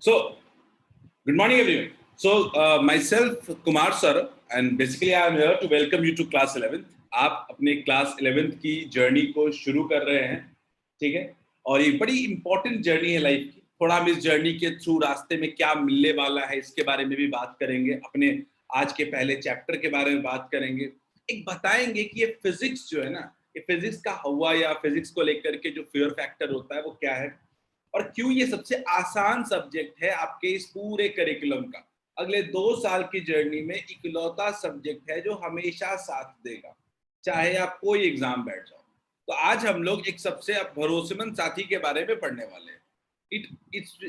So, good morning, everyone. So, myself, Kumar sir, and basically I am here to welcome you to class 11th. आप अपने class 11th की journey को शुरू कर रहे हैं, ठीक है? और ये बड़ी इंपॉर्टेंट जर्नी है लाइफ की। थोड़ा हम इस जर्नी के थ्रू रास्ते में क्या मिलने वाला है इसके बारे में भी बात करेंगे। अपने आज के पहले चैप्टर के बारे में बात करेंगे। एक बताएंगे कि ये फिजिक्स जो है ना, ये फिजिक्स का हवा या फिजिक्स को लेकर के जो फियर फैक्टर होता है वो क्या है और क्यों ये सबसे आसान सब्जेक्ट है आपके इस पूरे करिकुलम का। अगले 2 साल की जर्नी में इकलौता सब्जेक्ट है जो हमेशा साथ देगा, चाहे आप कोई एग्जाम बैठ जाओ। तो आज हम लोग एक सबसे भरोसेमंद साथी के बारे में पढ़ने वाले हैं।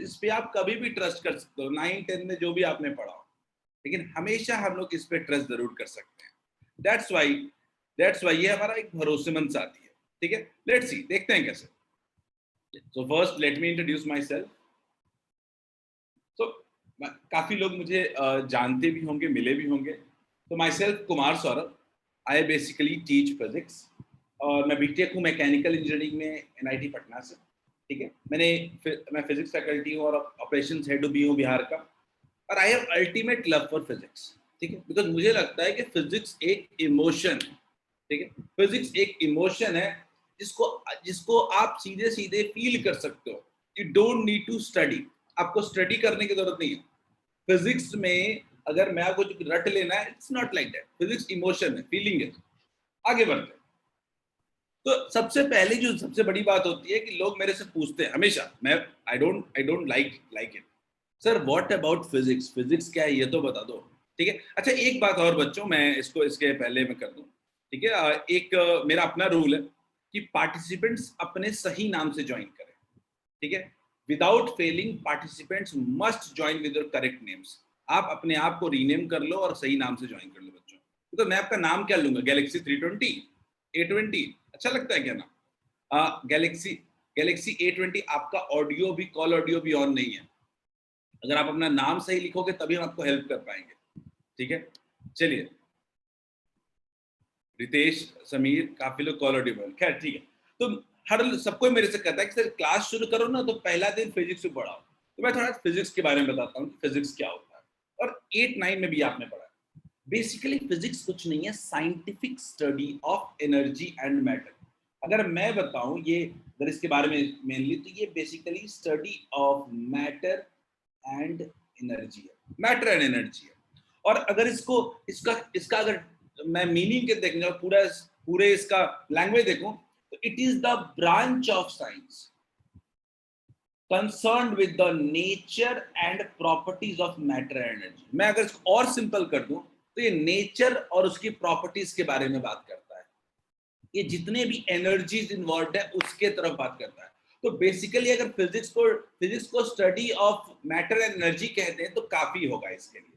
इस पे आप कभी भी ट्रस्ट कर सकते हो, 9-10 में जो भी आपने पढ़ा हो, लेकिन हमेशा हम लोग इस पे ट्रस्ट जरूर कर सकते हैं। दैट्स वाई ये हमारा एक भरोसेमंद साथी है, ठीक है। लेट्स सी, देखते हैं कैसे। So first, let me introduce myself. So काफी लोग मुझे जानते भी होंगे, मिले भी होंगे। तो myself Kumar Saurabh, I basically teach physics और मैं बीटेक हूँ मैकेनिकल इंजीनियरिंग में NIT पटना से, ठीक है। मैं फिजिक्स फैकल्टी हूँ और ऑपरेशंस हेड भी हूँ बिहार का। और I have ultimate love for physics, ठीक है, बिकॉज मुझे लगता है कि फिजिक्स एक इमोशन है, ठीक है। फिजिक्स एक इमोशन है जिसको आप सीधे सीधे फील कर सकते हो। You don't need to study, आपको स्टडी करने की जरूरत नहीं है फिजिक्स में। अगर मैं आपको रट लेना है, it's not like that. Physics emotion है, फीलिंग है। आगे बढ़ते हैं। तो सबसे पहले जो सबसे बड़ी बात होती है कि लोग मेरे से पूछते हैं हमेशा, मैं I don't like it sir, what about physics, physics क्या है ये तो बता दो, ठीक है। अच्छा, एक बात और बच्चों, मैं इसको इसके पहले मैं कर दूं, ठीक है। मेरा अपना रूल है कि पार्टिसिपेंट्स अपने सही नाम से ज्वाइन करें, ठीक है। Without failing participants must join with your correct names. आप अपने आप को रीनेम कर लो और सही नाम से ज्वाइन कर लो बच्चों। तो मैं आपका नाम क्या लूंगा? गैलेक्सी 320, A20, अच्छा लगता है क्या नाम? Galaxy A20। आपका ऑडियो भी, कॉल ऑडियो भी ऑन नहीं है। अगर आप अपना नाम सही लिखोगे तभी हम आपको हेल्प कर पाएंगे, ठीक है। चलिए, रितेश, समीर, काफी लोग कॉल ऑडियो, खैर ठीक है। तो हर सबको मेरे से कहता है कि सर क्लास शुरू करो ना तो पहला दिन फिजिक्स से पढ़ाओ। तो मैं थोड़ा फिजिक्स के बारे में बताता हूँ कि फिजिक्स क्या होता है, और 8-9 में भी आपने पढ़ा। बेसिकली फिजिक्स कुछ नहीं है, scientific study of energy and matter. अगर मैं बताऊं ये, अगर इसके बारे में मेनली, तो ये basically study of matter and energy है, मैटर एंड एनर्जी है। और अगर इसको इसका इसका अगर मैं मीनिंग के देखने और पूरे इसका लैंग्वेज देखूं, तो it is the branch of science concerned with the nature and properties of matter and energy. मैं अगर इसको और सिंपल कर दूं तो ये नेचर और उसकी प्रॉपर्टीज के बारे में बात करता है। ये जितने भी एनर्जीज इन्वॉल्व है उसके तरफ बात करता है। तो बेसिकली अगर फिजिक्स को study of matter and energy कहते हैं तो काफी होगा इसके लिए,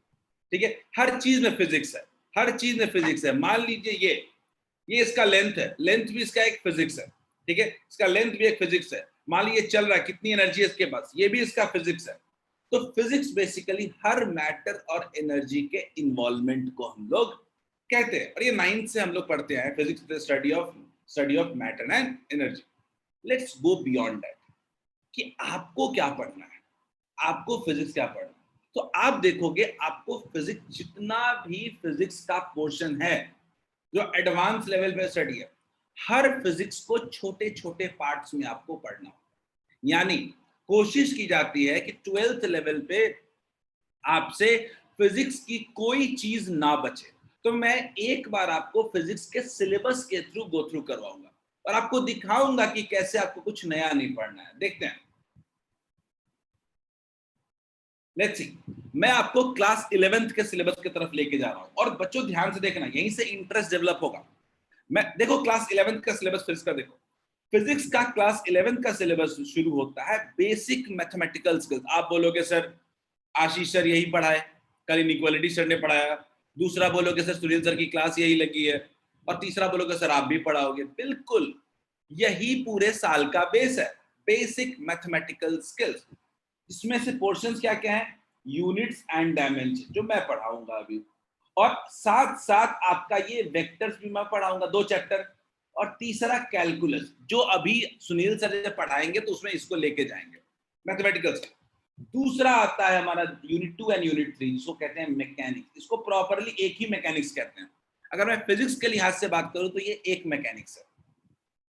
ठीक है। हर चीज में फिजिक्स है, हर चीज में फिजिक्स है। मान लीजिए ये इसका लेंथ है, लेंथ भी इसका एक फिजिक्स है, ठीक है। इसका लेंथ भी एक फिजिक्स है। मान लीजिए चल रहा है, कितनी एनर्जी है इसके पास, ये भी इसका फिजिक्स है। तो फिजिक्स बेसिकली हर मैटर और एनर्जी के इन्वॉल्वमेंट को हम लोग कहते हैं। और ये 9th से हम लोग पढ़ते हैं, physics study of matter and energy. Let's go beyond that कि आपको क्या पढ़ना है, आपको फिजिक्स क्या पढ़ना है। तो आप देखोगे आपको फिजिक्स, जितना भी फिजिक्स का पोर्शन है जो एडवांस लेवल पे स्टडी है, हर फिजिक्स को छोटे छोटे पार्ट्स में आपको पढ़ना होगा। यानी कोशिश की जाती है कि 12th लेवल पे आपसे फिजिक्स की कोई चीज ना बचे। तो मैं एक बार आपको फिजिक्स के सिलेबस के थ्रू गो थ्रू करवाऊंगा और आपको दिखाऊंगा कि कैसे आपको कुछ नया नहीं पढ़ना है। देखते हैं, लेट्स सी। मैं आपको क्लास 11th के सिलेबस की तरफ लेके जा रहा हूं और बच्चों ध्यान से देखना, यहीं से इंटरेस्ट डेवलप होगा। मैं देखो क्लास 11th का सिलेबस फिजिक्स का देखो। फिजिक्स का क्लास 11th का सिलेबस शुरू होता है बेसिक मैथमेटिकल स्किल्स। आप बोलोगे सर आशीष सर यही पढ़ाए, कल इनइक्वालिटी सर ने पढ़ाया। दूसरा बोलोगे सर सुनील सर की क्लास यही लगी है। और तीसरा बोलोगे सर आप भी पढ़ाओगे। बिल्कुल, यही पूरे साल का बेस है, बेसिक मैथमेटिकल स्किल्स। इसमें से पोर्शंस क्या क्या है? यूनिट्स एंड डायमेंशन, जो मैं पढ़ाऊंगा अभी, और साथ साथ आपका ये वेक्टर्स भी मैं पढ़ाऊंगा 2 चैप्टर, और तीसरा कैलकुलस, जो अभी सुनील सर जब पढ़ाएंगे तो उसमें इसको लेके जाएंगे मैथमेटिकल। दूसरा आता है हमारा यूनिट 2 एंड यूनिट 3, जिसको कहते हैं मैकेनिक्स। इसको प्रॉपरली एक ही मैकेनिक्स कहते हैं। अगर मैं फिजिक्स के लिहाज से बात करूं तो ये एक मैकेनिक्स है,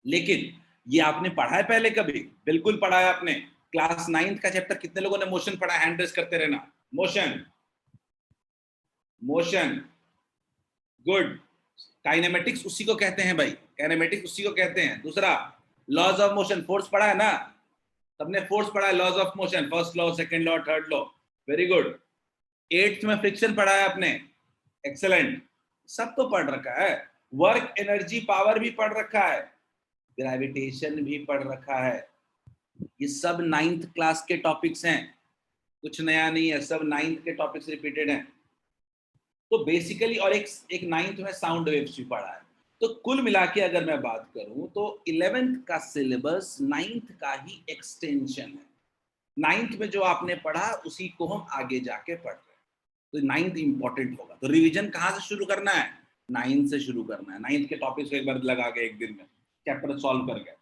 लेकिन ये आपने पढ़ा है पहले कभी? बिल्कुल पढ़ा है आपने। क्लास 9th का चैप्टर कितने लोगों ने मोशन पढ़ा है? हैंड रेस करते रहना। Motion, motion, good. काइनेमेटिक्स उसी को कहते हैं भाई, काइनेमेटिक्स उसी को कहते हैं। दूसरा, लॉज ऑफ मोशन, फोर्स पढ़ा है ना? सबने फोर्स पढ़ा है, laws of motion, first law, second law, third law, very good. 8th में फ्रिक्शन पढ़ा है आपने, एक्सेलेंट, सब तो पढ़ रखा है। वर्क, एनर्जी, पावर भी पढ़ रखा है, ग्रेविटेशन भी पढ़ रखा है। ये सब 9th क्लास के टॉपिक्स हैं, कुछ नया नहीं है, सब 9th के टॉपिक्स रिपीटेड हैं। तो बेसिकली, और एक 9th में साउंड वेव्स भी पढ़ा है। तो कुल मिला के अगर मैं बात करूं तो 11th का सिलेबस 9th का ही एक्सटेंशन है। 9th में जो आपने पढ़ा उसी को हम आगे जाके पढ़ रहे हैं। तो 9th इंपॉर्टेंट होगा। तो रिवीजन कहाँ से शुरू करना है? 9th से शुरू करना है। 9th के टॉपिक्स एक बार लगा के एक दिन में चैप्टर सॉल्व कर गए।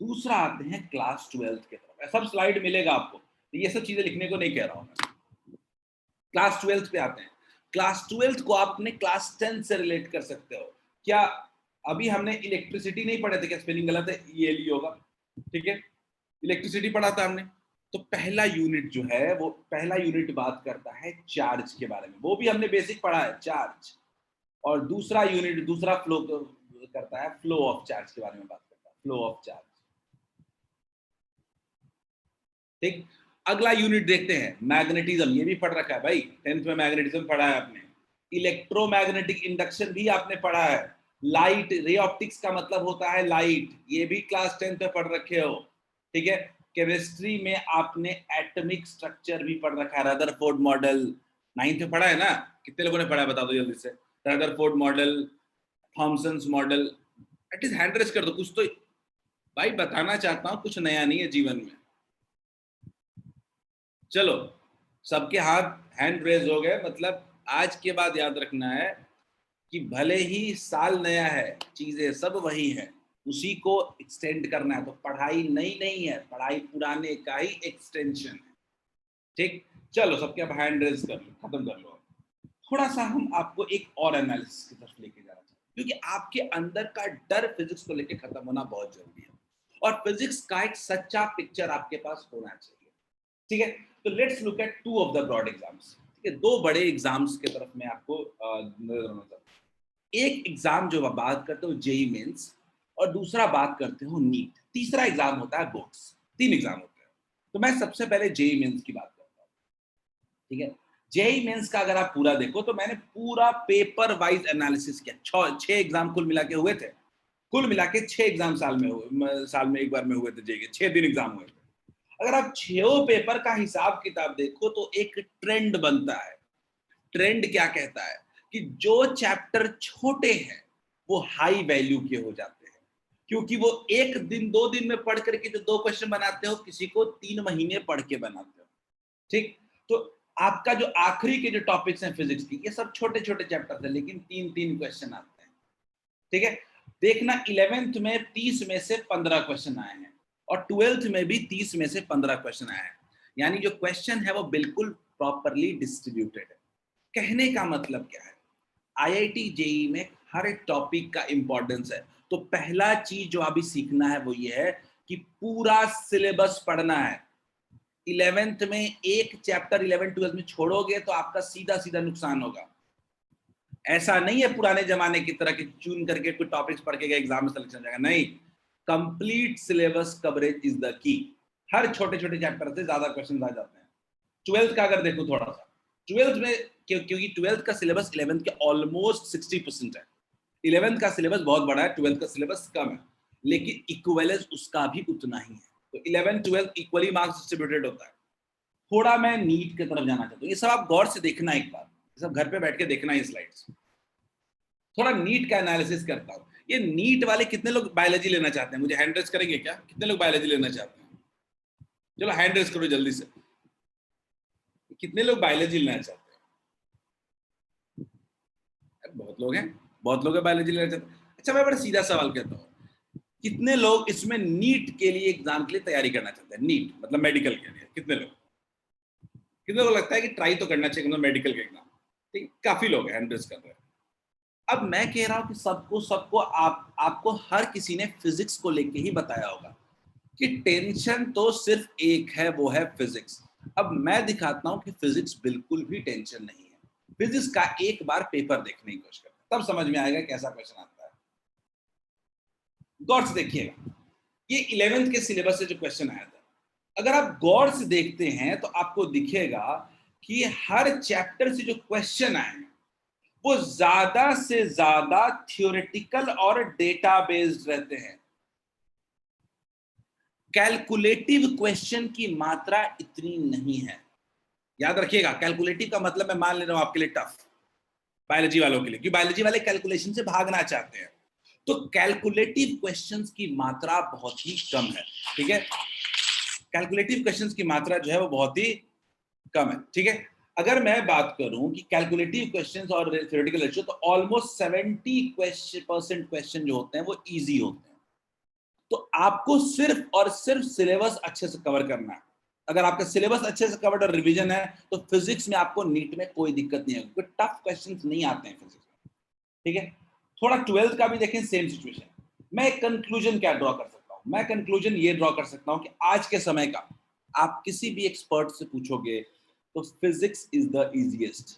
दूसरा आते हैं क्लास 12th के तरफ। सब स्लाइड मिलेगा आपको, तो ये सब चीजें लिखने को नहीं कह रहा हूं मैं। क्लास 12th पे आते हैं। क्लास 12th को आप अपने क्लास 10 से रिलेट कर सकते हो क्या? अभी हमने इलेक्ट्रिसिटी नहीं पढ़े थे क्या? स्पेलिंग गलत है, ये ली होगा, ठीक है। इलेक्ट्रिसिटी पढ़ा था हमने। तो पहला यूनिट जो है, वो पहला यूनिट बात करता है चार्ज के बारे में, वो भी हमने बेसिक पढ़ा है, चार्ज। और दूसरा यूनिट, दूसरा फ्लो करता है, फ्लो ऑफ चार्ज के बारे में बात करता है, फ्लो ऑफ चार्ज, ठीक। अगला यूनिट देखते हैं, मैग्नेटिज्म। ये भी पढ़ रखा है भाई, 10th में मैग्नेटिज्म पढ़ा है आपने। इलेक्ट्रोमैग्नेटिक इंडक्शन भी आपने पढ़ा है। लाइट, रे ऑप्टिक्स का मतलब होता है लाइट, ये भी क्लास 10th में पढ़ रखे हो, ठीक है। केमिस्ट्री में आपने एटॉमिक स्ट्रक्चर भी पढ़ रखा है, रदरफोर्ड मॉडल 9th में पढ़ा है ना? कितने लोगों ने पढ़ा है बता दो जल्दी से। Rutherford model, Thomson's model, at least hand raise कर दो कुछ तो। भाई बताना चाहता हूं कुछ नया नहीं है जीवन में। चलो, सबके हाथ हैंड रेज हो गए, मतलब आज के बाद याद रखना है कि भले ही साल नया है, चीजें सब वही है, उसी को एक्सटेंड करना है। तो पढ़ाई नई नहीं है, पढ़ाई पुराने का ही एक्सटेंशन है, ठीक। चलो, सबके अब हैंड रेज कर लो, खत्म कर लो। थोड़ा सा हम आपको एक और एनालिसिस की तरफ लेके जाना चाहते हैं, क्योंकि आपके अंदर का डर फिजिक्स को लेके खत्म होना बहुत जरूरी है, और फिजिक्स का एक सच्चा पिक्चर आपके पास होना चाहिए, ठीक है। तो let's look at two of the broad exams, ठीक है। दो बड़े एग्जाम्स की तरफ मैं आपको नजर आना चाहता हूं। एक एग्जाम जो बात करते हो जेई मेंस, और दूसरा बात करते हो नीट, तीसरा एग्जाम होता है बोर्ड्स। 3 एग्जाम होते हैं। तो मैं सबसे पहले जेई मेंस की बात करता हूँ, ठीक है। जेई मेंस का अगर आप पूरा देखो तो मैंने पूरा पेपर वाइज एनालिसिस किया। 6 एग्जाम कुल मिला के हुए थे, कुल मिला के 6 एग्जाम साल में हुए, साल में एक बार में हुए थे जेई के, 6 दिन एग्जाम हुए थे। अगर आप 6 पेपर का हिसाब किताब देखो तो एक ट्रेंड बनता है। ट्रेंड क्या कहता है कि जो चैप्टर छोटे हैं वो हाई वैल्यू के हो जाते हैं, क्योंकि वो एक दिन 2 दिन में पढ़ करके जो 2 क्वेश्चन बनाते हो, किसी को 3 महीने पढ़ के बनाते हो, ठीक। तो आपका जो आखिरी के जो टॉपिक्स हैं फिजिक्स की, ये सब छोटे छोटे चैप्टर थे, लेकिन 3-3 क्वेश्चन आते हैं, ठीक है। देखना, 11th में 30 में से 15 क्वेश्चन आए हैं, और 12th में भी 30 में से 15 क्वेश्चन आए हैं। यानी जो क्वेश्चन है वो बिल्कुल प्रॉपरली डिस्ट्रीब्यूटेड है। कहने का मतलब क्या है? आईआईटी जेई में हर एक टॉपिक का इंपॉर्टेंस है। तो पहला चीज जो अभी सीखना है वो ये है कि पूरा सिलेबस पढ़ना है। 11th में एक चैप्टर 11-12 में छोड़ोगे तो आपका सीधा सीधा नुकसान होगा। ऐसा नहीं है पुराने जमाने की तरह कि चुन करके कुछ टॉपिक्स पढ़ के एग्जाम में सिलेक्शन जाएगा, नहीं। Complete syllabus coverage is the key. हर छोटे छोटे चैप्टर से ज्यादा क्वेश्चन आ जाते हैं। 12th का अगर देखो थोड़ा सा, 12th में क्योंकि 12th का सिलेबस 11th के ऑलमोस्ट 60% है। 11th का सिलेबस बहुत बड़ा है, 12th का सिलेबस कम है, लेकिन इक्विवेलेंस उसका भी उतना ही है। तो 11-12 इक्वली मार्क्स डिस्ट्रीब्यूटेड होता है। थोड़ा मैं नीट की तरफ जाना चाहता हूँ, ये सब आप गौर से देखना, एक बार सब घर पे बैठ के देखना ये स्लाइड्स। थोड़ा नीट का एनालिसिस करता हूँ। ये नीट वाले कितने लोग बायोलॉजी लेना चाहते हैं? मुझे हैंड रेस करेंगे क्या? कितने लोग बायोलॉजी लेना चाहते हैं? चलो हैंड रेस करो जल्दी से। कितने लोग बायोलॉजी लेना चाहते हैं? बहुत लोग हैं, बहुत लोग बायोलॉजी लेना चाहते हैं। अच्छा, मैं बड़ा सीधा सवाल कहता हूँ, कितने लोग इसमें नीट के लिए एग्जाम के लिए तैयारी करना चाहते हैं? नीट मतलब मेडिकल के लिए कितने लोग? कितने को लगता है कि ट्राई तो करना चाहिए मेडिकल का एग्जाम? ठीक, काफी लोग हैंड रेज कर रहे हैं। अब मैं कह रहा हूं कि सबको सबको आपको हर किसी ने फिजिक्स को लेके ही बताया होगा कि टेंशन तो सिर्फ एक है, वो है फिजिक्स। अब मैं दिखाता हूं कि फिजिक्स बिल्कुल भी टेंशन नहीं है। फिजिक्स का एक बार पेपर देखने की कोशिश करते तब समझ में आएगा कैसा क्वेश्चन आता है। गौर से देखिएगा, ये 11th के सिलेबस से जो क्वेश्चन आया था, अगर आप गौर से देखते हैं तो आपको दिखेगा कि हर चैप्टर से जो क्वेश्चन आए हैं वो ज्यादा से ज्यादा थियोरेटिकल और डेटा बेस्ड रहते हैं। कैलकुलेटिव क्वेश्चन की मात्रा इतनी नहीं है। याद रखिएगा, कैलकुलेटिव का मतलब मैं मान ले रहा हूं आपके लिए टफ, बायोलॉजी वालों के लिए, क्योंकि बायोलॉजी वाले कैलकुलेशन से भागना चाहते हैं। तो कैलकुलेटिव क्वेश्चंस की मात्रा बहुत ही कम है। ठीक है, कैलकुलेटिव क्वेश्चंस की मात्रा जो है वो बहुत ही कम है। ठीक है, अगर मैं बात करूं कि कैलकुलेटिव क्वेश्चंस और थ्योरेटिकल रेशियो, तो ऑलमोस्ट 70% क्वेश्चन जो होते हैं वो इजी होते हैं। तो आपको सिर्फ और सिर्फ सिलेबस अच्छे से कवर करना है। अगर आपका सिलेबस अच्छे से कवर्ड और रिवीजन है तो फिजिक्स में आपको नीट में कोई दिक्कत नहीं है, क्योंकि टफ क्वेश्चंस नहीं आते हैं फिजिक्स में। ठीक है, थोड़ा 12th का भी देखें, सेम सिचुएशन। मैं एक कंक्लूजन क्या ड्रॉ कर सकता हूं? मैं कंक्लूजन ये ड्रॉ कर सकता हूं कि आज के समय का आप किसी भी एक्सपर्ट से पूछोगे तो physics is the easiest.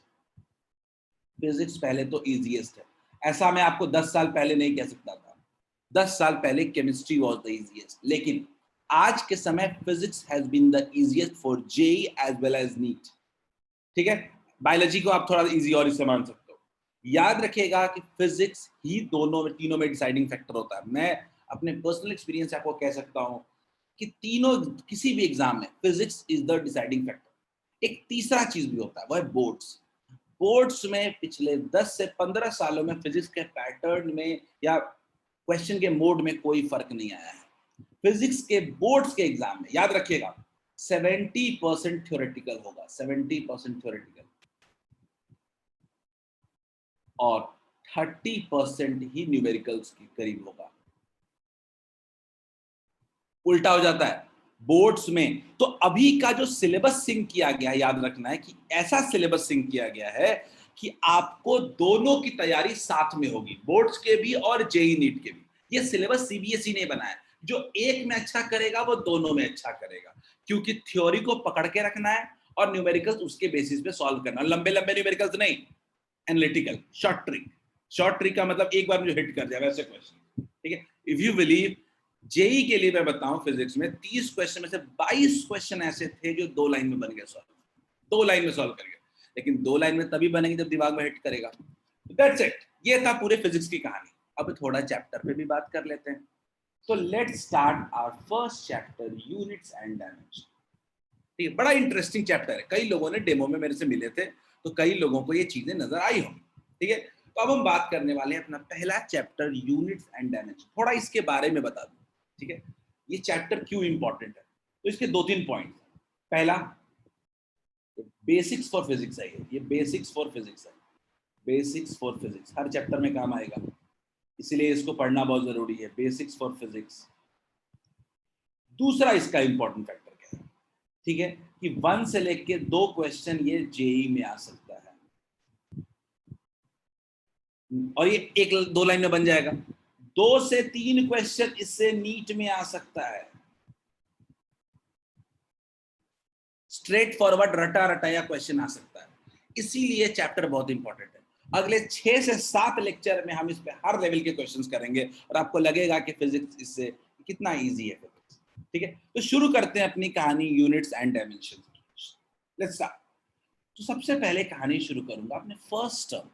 Physics पहले तो इजीएस्ट है, ऐसा मैं आपको 10 साल पहले नहीं कह सकता था। 10 साल पहले केमिस्ट्री वाज द इजीएस्ट, लेकिन आज के समय physics has been the easiest for JEE as well as NEET. ठीक है, बायोलॉजी को आप थोड़ा इजी और इससे मान सकते हो। याद रखिएगा कि फिजिक्स ही दोनों में, तीनों में डिसाइडिंग फैक्टर होता है। मैं अपने पर्सनल एक्सपीरियंस से आपको कह सकता हूं कि तीनों, किसी भी एग्जाम में physics is the deciding factor. एक तीसरा चीज भी होता है, वो है बोर्ड्स। बोर्ड्स में पिछले 10 से 15 सालों में फिजिक्स के पैटर्न में या क्वेश्चन के मोड में कोई फर्क नहीं आया है। फिजिक्स के बोर्ड्स के एग्जाम में याद रखिएगा 70% थ्योरेटिकल होगा, 70% थ्योरेटिकल, और 30% ही न्यूमेरिकल्स के करीब होगा। उल्टा हो जाता है बोर्ड्स में। तो अभी का जो सिलेबस सिंक किया गया है, याद रखना है कि ऐसा सिलेबस सिंक किया गया है कि आपको दोनों की तैयारी साथ में होगी, बोर्ड्स के भी और जेई नीट के भी। ये सिलेबस सीबीएसई ने बनाया, जो एक में अच्छा करेगा वो दोनों में अच्छा करेगा, क्योंकि थ्योरी को पकड़ के रखना है और न्यूमेरिकल्स उसके बेसिस पे सॉल्व करना। लंबे लंबे न्यूमेरिकल्स नहीं, analytical short trick. Short trick का मतलब एक बार मुझे हिट कर दिया वैसे क्वेश्चन। ठीक है, इफ यू बिलीव, जेई के लिए मैं बताऊं फिजिक्स में 30 क्वेश्चन में से 22 क्वेश्चन ऐसे थे जो 2 लाइन में बन गए सॉल्व, 2 लाइन में सॉल्व कर गए। लेकिन 2 लाइन में तभी बनेंगे जब दिमाग में हिट करेगा। दैट्स इट, ये था पूरे फिजिक्स की कहानी। अब थोड़ा चैप्टर पे भी बात कर लेते हैं। तो let's start our first chapter, units and dimension. ठीक है, बड़ा इंटरेस्टिंग चैप्टर है। कई लोगों ने डेमो में मेरे से मिले थे, तो कई लोगों को ये चीजें नजर आई होंगी। ठीक है, तो अब हम बात करने वाले हैं अपना पहला चैप्टर, यूनिट्स एंड डायमेंशन। थोड़ा इसके बारे में बता दूं। ठीक है, ये चैप्टर क्यों इंपॉर्टेंट है, तो इसके 2-3 पॉइंट। पहला, बेसिक्स फॉर फिजिक्स है। ये बेसिक्स फॉर फिजिक्स है, basics for physics her chapter में काम आएगा, इसलिए इसको पढ़ना बहुत जरूरी है, बेसिक्स फॉर फिजिक्स। दूसरा इसका इंपॉर्टेंट फैक्टर क्या है, ठीक है, कि 1 से लेके 2 क्वेश्चन ये जेई में आ सकता है, और ये 1-2 लाइन में बन जाएगा। 2 से 3 क्वेश्चन इससे नीट में आ सकता है। स्ट्रेट फॉरवर्ड रटा रटाया क्वेश्चन आ सकता है, इसीलिए चैप्टर बहुत इंपॉर्टेंट है। अगले 6 से 7 लेक्चर में हम इस पे हर लेवल के क्वेश्चंस करेंगे और आपको लगेगा कि फिजिक्स इससे कितना इजी है फिजिक्स। ठीक है, तो शुरू करते हैं अपनी कहानी units and dimension. Let's start. तो सबसे पहले कहानी शुरू करूंगा अपने फर्स्ट टर्म,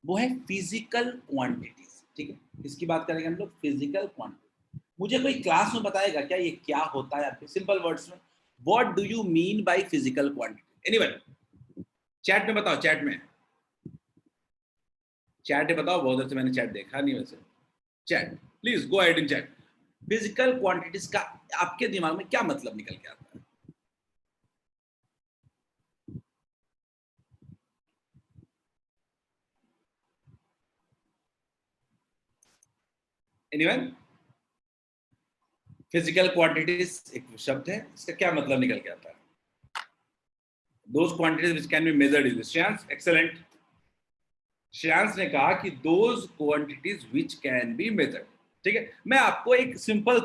वो है फिजिकल क्वांटिटीज। ठीक है, इसकी बात करेंगे हम लोग, फिजिकल क्वांटिटी। मुझे कोई क्लास में बताएगा क्या ये क्या होता है? आपके सिंपल वर्ड्स में, what do you mean by physical quantity? Anyone, chat में बताओ, चैट में, चैट में बताओ। बहुत देर से मैंने चैट देखा नहीं वैसे। Chat please go ahead in chat. Physical quantities का आपके दिमाग में क्या मतलब निकल के आता है? एनीवन, फिजिकल क्वांटिटीज एक शब्द है, इसका क्या मतलब निकल के आता है? Those quantities which can be measured is Shreyans, excellent. Shreyansh ने कहा कि those quantities which can be measured. ठीक है, मैं आपको एक सिंपल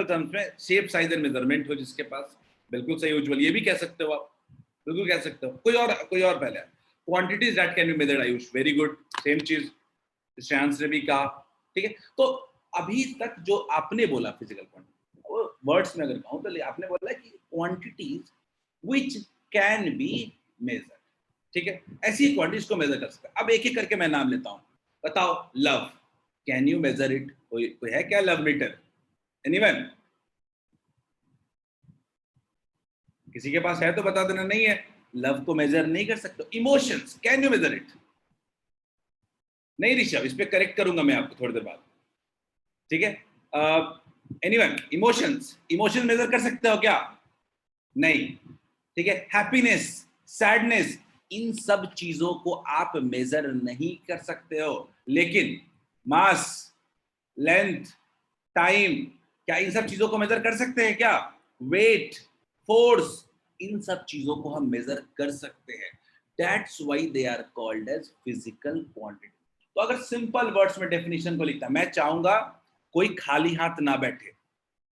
टर्म्स में शेप साइज एंड मेजरमेंट हो जिसके पास, बिल्कुल सही उज्जवल, ये भी कह सकते हो आप, बिल्कुल कह सकते हो। कोई और पहले quantities that can be measured, Ayush, very good, same चीज श्रेयांश ने भी कहा। ठीक है, तो अभी तक जो आपने बोला फिजिकल क्वांटिटी, वो वर्ड्स में अगर कहूं तो आपने बोला कि quantities which can be measured. ठीक है, ऐसी क्वांटिटीज को मेजर कर सकते हैं। अब एक एक करके मैं नाम लेता हूं, बताओ। Love, can you measure it? कोई है क्या लव मीटर? एनीवन? किसी के पास है तो बता देना, नहीं है लव को मेजर नहीं कर सकते। Emotions, can you measure it? नहीं ऋषभ, इस पे करेक्ट करूंगा मैं आपको थोड़ी देर बाद। ठीक है, एनीवन? इमोशंस मेजर कर सकते हो क्या? नहीं। ठीक है, हैप्पीनेस, सैडनेस, इन सब चीजों को आप मेजर नहीं कर सकते हो। लेकिन मास, लेंथ, टाइम, क्या इन सब चीजों को मेजर कर सकते हैं क्या? वेट, फोर्स, इन सब चीजों को हम मेजर कर सकते हैं। That's why they are called as physical quantity. तो अगर सिंपल वर्ड्स में डेफिनेशन को लिखता, मैं चाहूंगा कोई खाली हाथ ना बैठे।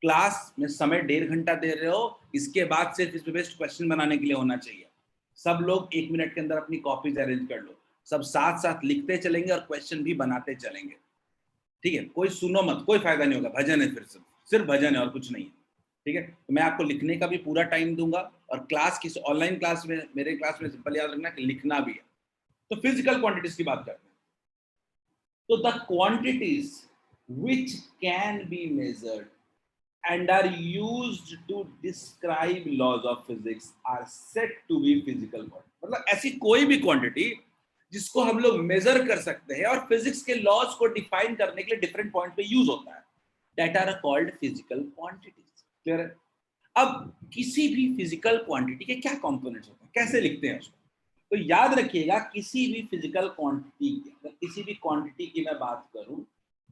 क्लास में समय 1.5 घंटा दे रहे हो, इसके बाद सिर्फ इस पे बेस्ट क्वेश्चन बनाने के लिए होना चाहिए। सब लोग 1 मिनट के अंदर अपनी कॉपीज अरेंज कर लो, सब साथ साथ लिखते चलेंगे और क्वेश्चन भी बनाते चलेंगे। ठीक है, कोई सुनो मत, कोई फायदा नहीं होगा, भजन है, फिर सिर्फ भजन है और कुछ नहीं है। ठीक है, तो मैं आपको लिखने का भी पूरा टाइम दूंगा, और क्लास की ऑनलाइन क्लास में, मेरे क्लास में सिंपल याद रखना कि लिखना भी है। तो फिजिकल क्वांटिटीज की बात करते हैं। तो the quantities which can be measured and are used to describe laws of physics are said to be physical quantity। मतलब ऐसी कोई भी क्वांटिटी जिसको हम लोग मेजर कर सकते हैं और फिजिक्स के लॉज को डिफाइन करने के लिए डिफरेंट पॉइंट पे यूज होता है, that are called physical quantities. Clear है? अब किसी भी फिजिकल क्वांटिटी के क्या कंपोनेंट्स होते हैं, कैसे लिखते हैं उसको? तो याद रखिएगा, किसी भी फिजिकल क्वांटिटी की, अगर किसी भी क्वांटिटी की मैं बात करूं,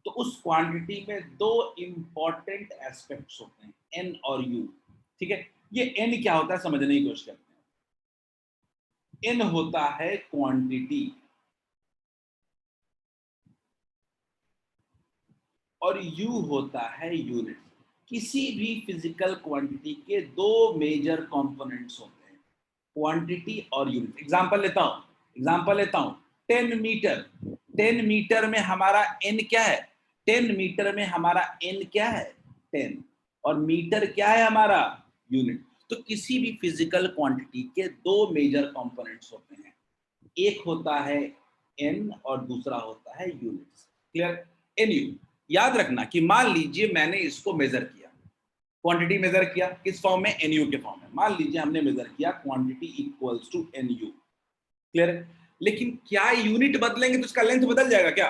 तो उस क्वांटिटी में 2 इंपॉर्टेंट एस्पेक्ट्स होते हैं, एन और यू। ठीक है, ये एन क्या होता है समझने की कोशिश करते हैं। एन होता है क्वांटिटी और यू होता है यूनिट। किसी भी फिजिकल क्वांटिटी के 2 मेजर कंपोनेंट्स होते हैं, क्वांटिटी और यूनिट। एग्जांपल लेता हूं 10 मीटर। 10 मीटर में हमारा एन क्या है? 10 मीटर में हमारा एन क्या है? 10। और मीटर क्या है हमारा? यूनिट। तो किसी भी फिजिकल क्वांटिटी के 2 मेजर कंपोनेंट्स होते हैं, एक होता है एन और दूसरा होता है यूनिट्स। क्लियर? N you. याद रखना कि मान लीजिए मैंने इसको मेजर किया, क्वांटिटी मेजर किया, किस फॉर्म में? एन यू के फॉर्म में। मान लीजिए हमने मेजर किया quantity equals to n u. Clear? लेकिन क्या यूनिट बदलेंगे तो इसका लेंथ बदल जाएगा क्या?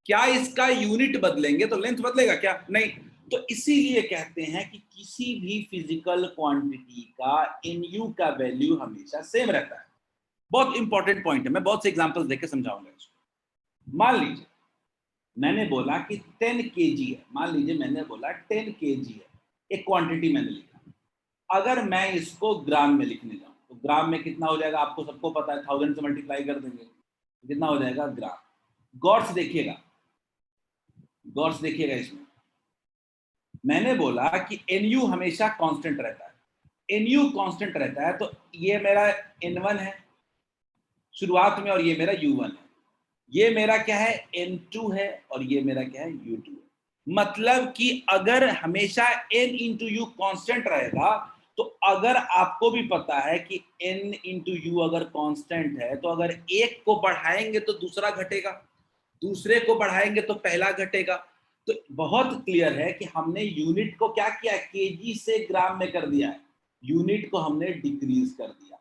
क्या इसका यूनिट बदलेंगे तो लेंथ बदलेगा क्या? नहीं। तो इसीलिए कहते हैं कि किसी भी फिजिकल क्वांटिटी का एन यू का वैल्यू हमेशा सेम रहता है। बहुत इंपॉर्टेंट पॉइंट है, मैं बहुत से एग्जांपल्स देकर समझाऊंगा इसको। मान लीजिए मैंने बोला कि 10 kg है, मान लीजिए मैंने बोला 10 kg है, एक क्वांटिटी मैंने लिखा। अगर मैं इसको ग्राम में लिखने जाऊं तो ग्राम में कितना हो जाएगा? आपको सबको पता है, 1000 से मल्टीप्लाई कर देंगे, कितना हो जाएगा? ग्राम। गौर से देखिएगा इसमें मैंने बोला कि एनयू हमेशा कांस्टेंट रहता है। एनयू कांस्टेंट रहता है तो ये मेरा N1 है शुरुआत में, और ये मेरा U1 है। ये मेरा क्या है? N2 है, और ये मेरा क्या है? U2 है। मतलब कि अगर हमेशा N इंटू यू कॉन्स्टेंट रहेगा, तो अगर आपको भी पता है कि N इंटू यू अगर कांस्टेंट है, तो अगर एक को बढ़ाएंगे तो दूसरा घटेगा, दूसरे को बढ़ाएंगे तो पहला घटेगा। तो बहुत क्लियर है कि हमने यूनिट को क्या किया? केजी से ग्राम में कर दिया है, यूनिट को हमने डिक्रीज कर दिया,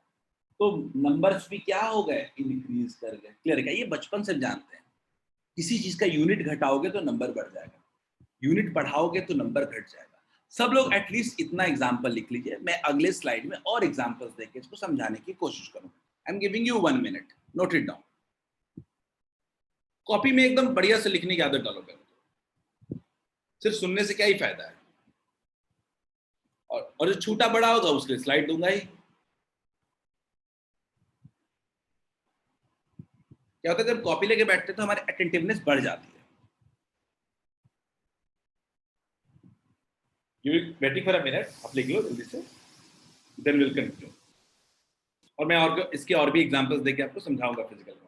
तो नंबर्स भी क्या हो गए? इंक्रीज कर गए। क्लियर है? ये बचपन से जानते हैं, किसी चीज का यूनिट घटाओगे तो नंबर बढ़ जाएगा, यूनिट बढ़ाओगे तो नंबर घट जाएगा। सब लोग एटलीस्ट इतना एग्जांपल लिख लीजिए, मैं अगले स्लाइड में और एग्जांपल्स देके इसको समझाने की कोशिश करूंगा। I am giving you 1 minute, note it down. Copy में एकदम बढ़िया से लिखने की आदत डालोगे, सिर्फ सुनने से क्या ही फायदा है। और जो छूटा बड़ा होगा उसके स्लाइड दूंगा ही। क्या होता है जब कॉपी लेके बैठते हैं तो हमारी अटेंटिवनेस बढ़ जाती है। You will waiting for a minute, आप लिख लो जल्दी से, देन विल कंटिन्यू। और मैं और इसके और भी एग्जांपल्स देके आपको समझाऊंगा फिजिकल में।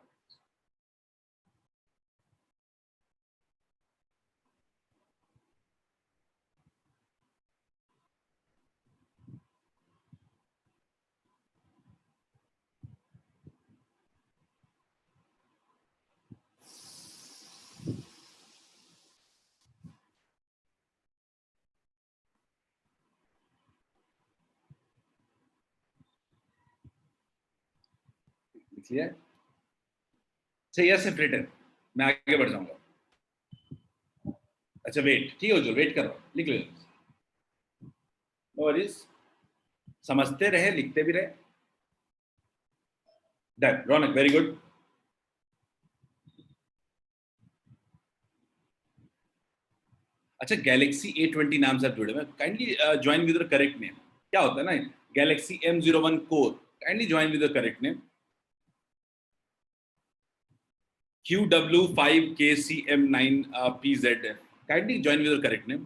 लिखिए, सही है, सिर्फ रिटन, मैं आगे बढ़ जाऊंगा। अच्छा वेट, ठीक है, जो वेट कर रहा हूँ, लिख लो। नो वरीज, समझते रहे, लिखते भी रहे। डन, रौनक, वेरी गुड। अच्छा, गैलेक्सी A20 नाम से जुड़े हुए, kindly join with the correct name. क्या होता है ना, Galaxy M01 core, kindly join with the correct name. QW5KCM9PZ, kindly join with the correct name.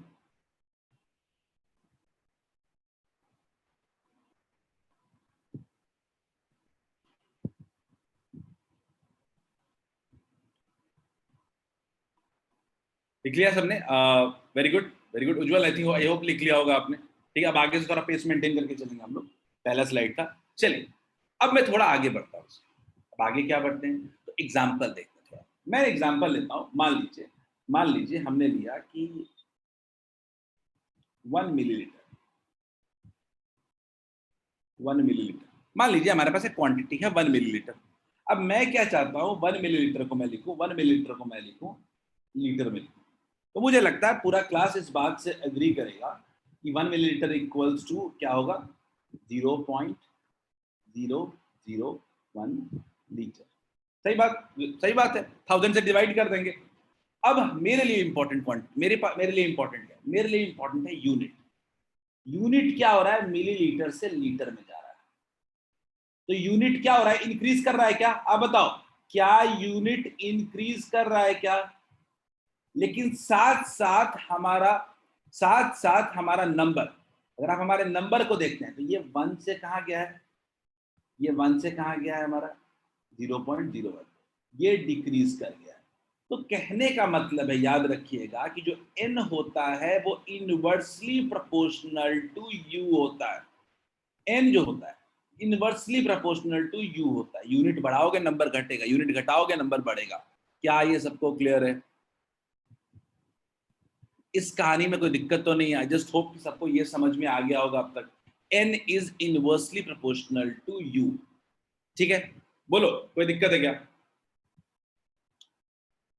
लिख लिया सबने? Very good, very good. Ujjwal, I think, I hope लिख लिया होगा आपने। ठीक है, अब आगे से थोड़ा पेस मेंटेन करके चलेंगे हम लोग। पहला स्लाइड था, चलिए अब मैं थोड़ा आगे बढ़ता हूँ। अब आगे क्या बढ़ते हैं, तो एग्जाम्पल देखते हैं थोड़ा। मैं एग्जाम्पल लेता हूँ। मान लीजिए हमने लिया कि 1 मिलीलीटर, 1 मिलीलीटर। मान लीजिए हमारे पास एक क्वांटिटी है 1 मिलीलीटर। अब मैं क्या चाहता हूँ, 1 मिलीलीटर को मैं लिखूं, 1 मिलीलीटर को मैं लिखूं लीटर में लिखूं। तो मुझे लगता है पूरा क्लास इस बात से एग्री करेगा कि 1 मिलीलीटर इक्वल्स टू क्या होगा, 0.001 लीटर। सही बात, सही बात है, 1000 से डिवाइड कर देंगे। अब मेरे लिए इंपॉर्टेंट पॉइंट, मेरे लिए इंपॉर्टेंट है, मेरे लिए इंपॉर्टेंट है यूनिट। यूनिट क्या हो रहा है, मिलीलीटर से लीटर में जा रहा है। तो यूनिट क्या हो रहा है, इंक्रीज कर रहा है क्या? आप बताओ, क्या यूनिट इंक्रीज कर रहा है क्या? लेकिन साथ साथ हमारा नंबर, अगर आप हमारे नंबर को देखते हैं तो ये 1 से कहां गया है, ये 1 से कहां गया है हमारा, 0.01, ये डिक्रीज कर गया है। तो कहने का मतलब है, याद रखिएगा कि जो n होता है वो इनवर्सली प्रोपोर्शनल टू u होता है। n जो होता है इनवर्सली प्रोपोर्शनल टू u होता है। यूनिट बढ़ाओगे नंबर घटेगा, यूनिट घटाओगे नंबर बढ़ेगा। क्या ये सबको क्लियर है? इस कहानी में कोई दिक्कत तो नहीं है? जस्ट होप कि सबको ये समझ में आ गया होगा अब तक। n is inversely proportional to u। ठीक है, बोलो कोई दिक्कत है क्या?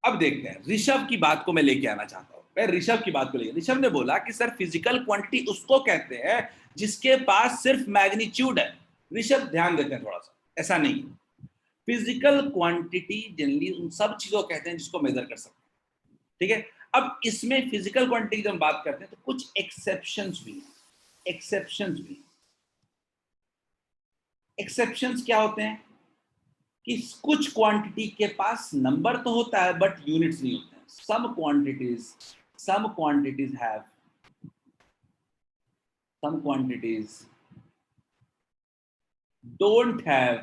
अब देखते हैं, ऋषभ की बात को मैं लेके आना चाहता हूं। मैं ऋषभ की बात को लेके, ऋषभ ने बोला कि सर फिजिकल क्वांटिटी उसको कहते हैं जिसके पास सिर्फ मैग्नीट्यूड है। ऋषभ ध्यान देते हैं थोड़ा सा, ऐसा नहीं है। फिजिकल क्वांटिटी जनरली उन सब चीजों को कहते हैं जिसको मेजर कर सकते हैं। ठीक है, अब इसमें फिजिकल क्वांटिटी की जब हम बात करते हैं तो कुछ एक्सेप्शंस भी हैं। एक्सेप्शंस क्या होते हैं कि कुछ क्वांटिटी के पास नंबर तो होता है बट यूनिट्स नहीं होते हैं। some quantities have some quantities don't have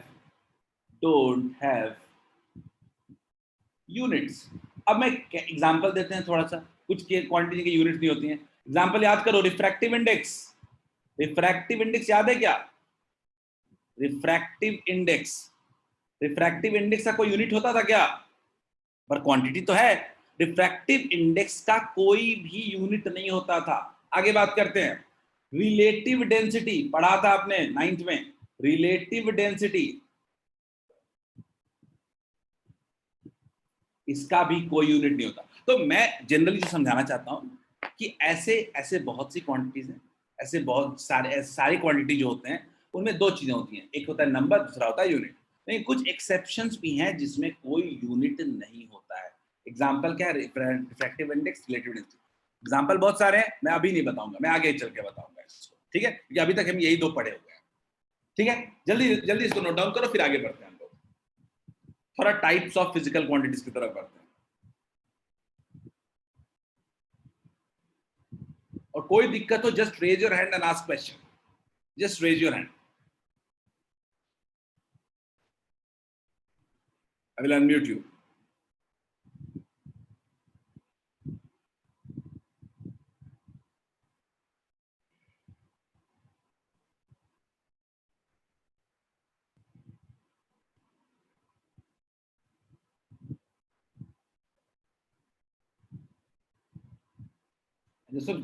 units. अब मैं एग्जांपल देते हैं थोड़ा सा, कुछ के क्वांटिटी के यूनिट्स नहीं होती हैं। एग्जांपल याद करो, रिफ्रैक्टिव इंडेक्स। रिफ्रैक्टिव इंडेक्स याद है क्या? रिफ्रैक्टिव इंडेक्स, रिफ्रैक्टिव इंडेक्स का कोई यूनिट होता था क्या? पर क्वांटिटी तो है। रिफ्रैक्टिव इंडेक्स का कोई भी यूनिट नहीं होता था। आगे बात करते हैं, रिलेटिव डेंसिटी पढ़ा था आपने 9th में। रिलेटिव डेंसिटी, इसका भी कोई यूनिट नहीं होता। तो मैं जनरली जो समझाना चाहता हूं कि ऐसे ऐसे बहुत सी क्वांटिटीज हैं, ऐसे बहुत सारी क्वांटिटी जो होते हैं उनमें दो चीजें होती हैं, एक होता है नंबर, दूसरा होता है यूनिट। नहीं, कुछ एक्सेप्शंस भी हैं जिसमें कोई यूनिट नहीं होता है। एग्जाम्पल क्या है? Refractive index, relative index. Example बहुत सारे हैं, मैं अभी नहीं बताऊंगा, मैं आगे चल के बताऊंगा इसको। ठीक है, क्योंकि अभी तक हम यही दो पढ़े हुए हैं। ठीक है, जल्दी जल्दी इसको नोट डाउन करो, फिर आगे बढ़ते हैं हम लोग। थोड़ा टाइप्स ऑफ फिजिकल क्वांटिटीज की तरफ बढ़ते हैं। और कोई दिक्कत हो just raise your hand and ask question, just raise your hand. I will unmute you.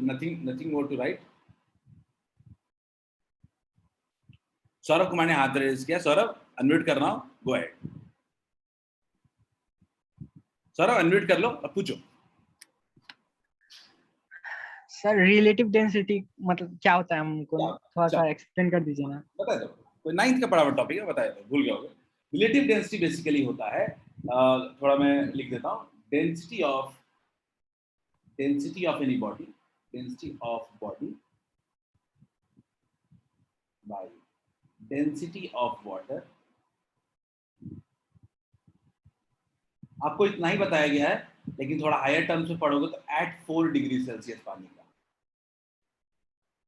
nothing more to write. Saurabh Kumar ने हाथ रेज किया, सौरभ अनम्यूट कर रहा हूं, गो अहेड। सौरभ अनम्यूट कर लो और पूछो। सर रिलेटिव डेंसिटी मतलब क्या होता है, हमको थोड़ा सा एक्सप्लेन कर दीजिए ना। बता दो, कोई 9th का पढ़ा हुआ टॉपिक है, बताया दो, भूल गए होगे। रिलेटिव डेंसिटी बेसिकली होता है, थोड़ा मैं लिख देता हूं, density of any body, density of body by density of water. आपको इतना ही बताया गया है, लेकिन थोड़ा हायर टर्म्स में पढ़ोगे तो एट 4 डिग्री सेल्सियस पानी का,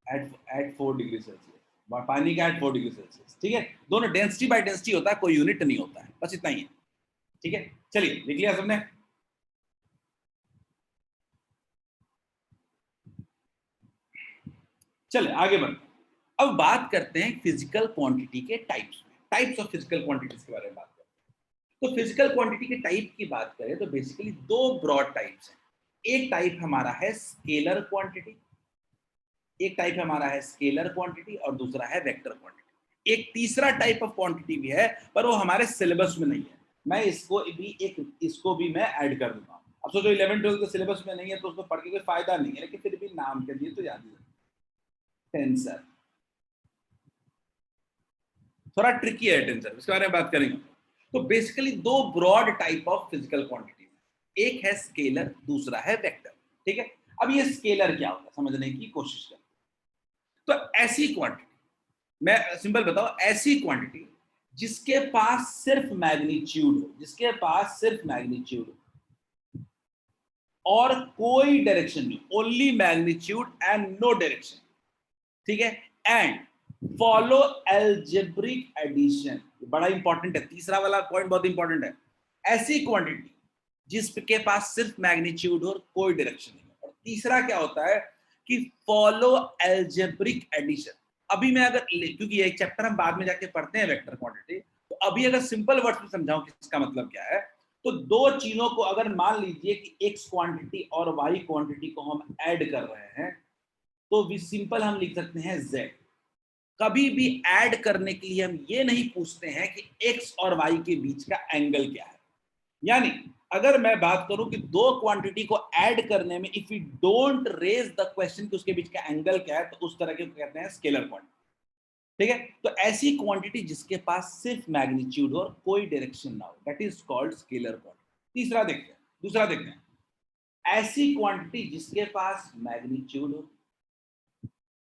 एट 4 डिग्री सेल्सियस पानी का, एट 4 डिग्री सेल्सियस। ठीक है, दोनों डेंसिटी बाय डेंसिटी होता है, कोई यूनिट नहीं होता है, बस इतना ही है। ठीक है, चलिए लिख लिया सबने। चलिए आगे बढ़ते हैं। अब बात करते हैं फिजिकल क्वांटिटी के टाइप्स में, टाइप्स ऑफ फिजिकल क्वांटिटीज के बारे में बात करते हैं। तो फिजिकल क्वांटिटी के टाइप की बात करें तो बेसिकली दो ब्रॉड टाइप्स हैं। एक टाइप हमारा है स्केलर क्वांटिटी, एक टाइप हमारा है स्केलर क्वांटिटी और दूसरा है वेक्टर क्वांटिटी। एक तीसरा टाइप ऑफ क्वांटिटी भी है, पर वो हमारे सिलेबस में नहीं है। मैं इसको भी मैं ऐड कर दूंगा। अब सोचो 11 12 के सिलेबस में नहीं है तो उसको पढ़ के कोई फायदा नहीं है, लेकिन फिर भी नाम के लिए तो याद ही रखना। टेंसर थोड़ा ट्रिकी है, टेंसर, इसके बारे में बात करेंगे। तो बेसिकली दो broad type of physical quantity, एक है स्केलर, दूसरा है वेक्टर। ठीक है, अब ये स्केलर क्या होता है समझने की कोशिश करें। तो ऐसी क्वांटिटी, मैं सिंपल बताऊं, ऐसी क्वांटिटी जिसके पास सिर्फ मैग्नीट्यूड हो, जिसके पास सिर्फ मैग्नीट्यूड हो और कोई डायरेक्शन नहीं, only magnitude and no direction. ठीक है, एंड फॉलो एल्जेब्रिक एडिशन, बड़ा इंपॉर्टेंट है, तीसरा वाला पॉइंट बहुत इंपॉर्टेंट है। ऐसी क्वांटिटी जिसके पास सिर्फ मैग्नीट्यूड और कोई डायरेक्शन नहीं। और तीसरा क्या होता है कि फॉलो एल्जेब्रिक एडिशन। अभी मैं अगर, क्योंकि एक चैप्टर हम बाद में जाके पढ़ते हैं वेक्टर क्वांटिटी, तो अभी अगर सिंपल वर्ड्स में समझाऊं कि इसका मतलब क्या है, तो दो चीजों को अगर मान लीजिए कि x क्वांटिटी और y क्वांटिटी को हम ऐड कर रहे हैं, तो भी सिंपल हम लिख सकते हैं z। कभी भी ऐड करने के लिए हम ये नहीं पूछते हैं कि x और y के बीच का एंगल क्या है। यानी अगर मैं बात करूं कि दो क्वांटिटी को ऐड करने में if you don't raise the question कि उसके बीच का एंगल क्या है, तो उस तरह के कहते हैं स्केलर क्वांटिटी। ठीक है, तो ऐसी क्वांटिटी जिसके पास सिर्फ मैग्नीट्यूड और कोई डायरेक्शन ना हो, that is called scalar quantity. तीसरा देखते हैं, दूसरा देखते हैं, ऐसी क्वांटिटी जिसके पास मैग्नीट्यूड हो,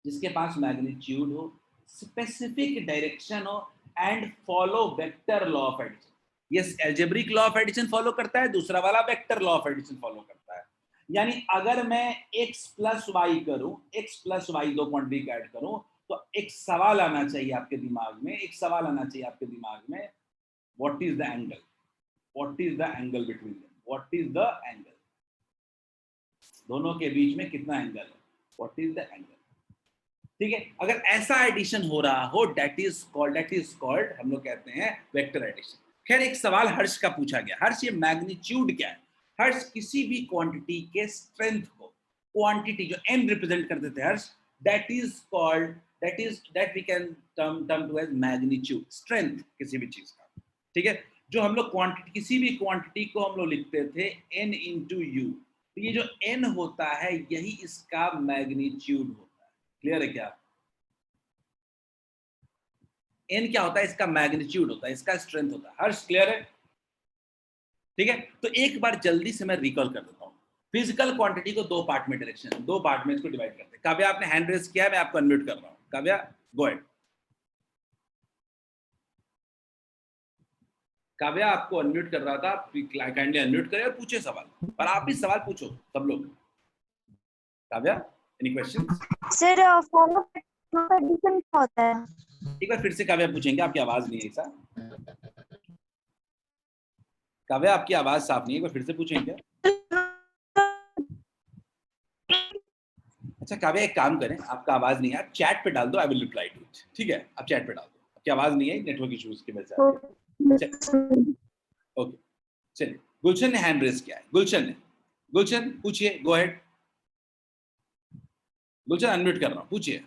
जिसके पास मैग्नीट्यूड हो, स्पेसिफिक डायरेक्शन हो and follow vector law of addition. Yes, algebraic law of addition follow करता है, दूसरा वाला vector law of addition follow करता है। यानी अगर मैं x प्लस वाई करूं, x प्लस वाई दो क्वांटिटी ऐड करूं, तो एक सवाल आना चाहिए आपके दिमाग में, एक सवाल आना चाहिए आपके दिमाग में, what is the angle, what is the angle between them, what is the angle, दोनों के बीच में कितना एंगल है, व्हाट इज द एंगल। ठीक है, अगर ऐसा एडिशन हो रहा हो, दैट इज कॉल्ड हम लोग कहते हैं वेक्टर एडिशन। खैर, एक सवाल हर्ष का पूछा गया, हर्ष ये मैग्नीट्यूड क्या है। हर्ष किसी भी क्वांटिटी के स्ट्रेंथ को, क्वांटिटी जो n रिप्रेजेंट करते थे Harsh, that is called, that we can term to as magnitude, strength किसी भी चीज का। ठीक है, जो हम लोग क्वांटिटी, किसी भी क्वांटिटी को हम लोग लिखते थे n इंटू यू, तो ये जो n होता है यही इसका मैग्नीट्यूड होता है। क्लियर है क्या? n क्या होता है, इसका मैग्नीट्यूड होता है, इसका स्ट्रेंथ होता है। हर्ष क्लियर है? ठीक है, तो एक बार जल्दी से मैं रिकॉल कर देता हूं। फिजिकल क्वांटिटी को दो पार्ट में, डायरेक्शन दो पार्ट में इसको डिवाइड करते हैं। काव्या आपने हैंड रेज किया है, मैं आपको अनम्यूट कर रहा हूं। Kavya go ahead. काव्या आपको अनम्यूट कर रहा था, काइंडली अनम्यूट करें और पूछे सवाल, और आप भी सवाल पूछो सब लोग। Kavya, any questions? Sir form of addition क्या होता है? एक बार फिर से काव्या पूछेंगे, आपकी आवाज नहीं है ऐसा। काव्या, आपकी आवाज साफ नहीं है, एक बार फिर से पूछेंगे क्या? अच्छा काव्या, एक काम करें, आपका आवाज नहीं है, आप चैट पे डाल दो, I will reply to it. ठीक है, आप चैट पे डाल दो, आपकी आवाज नहीं है, नेटवर्क इश्यूज की वजह से। ओके, चलिए, गुलशन ने हैंड रेज किया है। गुलशन पूछिए, गो अहेड। गुलशन अनम्यूट कर रहा हूँ, पूछिए।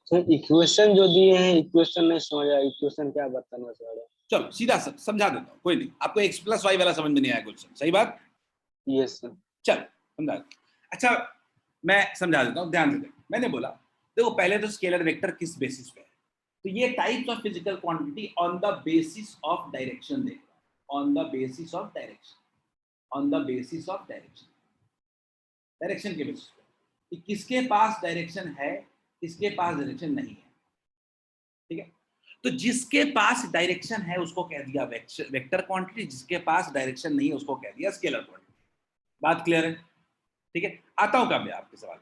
सर इक्वेशन जो दिए हैं, इक्वेशन नहीं समझ आया, इक्वेशन क्या बताना चाह रहे हैं? चलो सीधा समझा देता हूँ, कोई नहीं, आपको x + y वाला समझ में नहीं आया गुलशन, सही बात? Yes sir. चल समझा। अच्छा मैं समझा देता हूँ, ध्यान से देखो। मैंने बोला देखो, पहले तो स्केलर वेक्टर किस बेसिस पे है, तो ये types of physical quantity on the basis of direction देगा, on the basis of direction, on the basis of direction, direction के बेसिस पे, किसके पास डायरेक्शन है, किसके पास डायरेक्शन नहीं है। ठीक है, तो जिसके पास डायरेक्शन है उसको कह दिया वेक्टर क्वांटिटी, जिसके पास डायरेक्शन नहीं है उसको कह दिया स्केलर क्वांटिटी। बात क्लियर है? ठीक है, आता हूं काव्या आपके सवाल।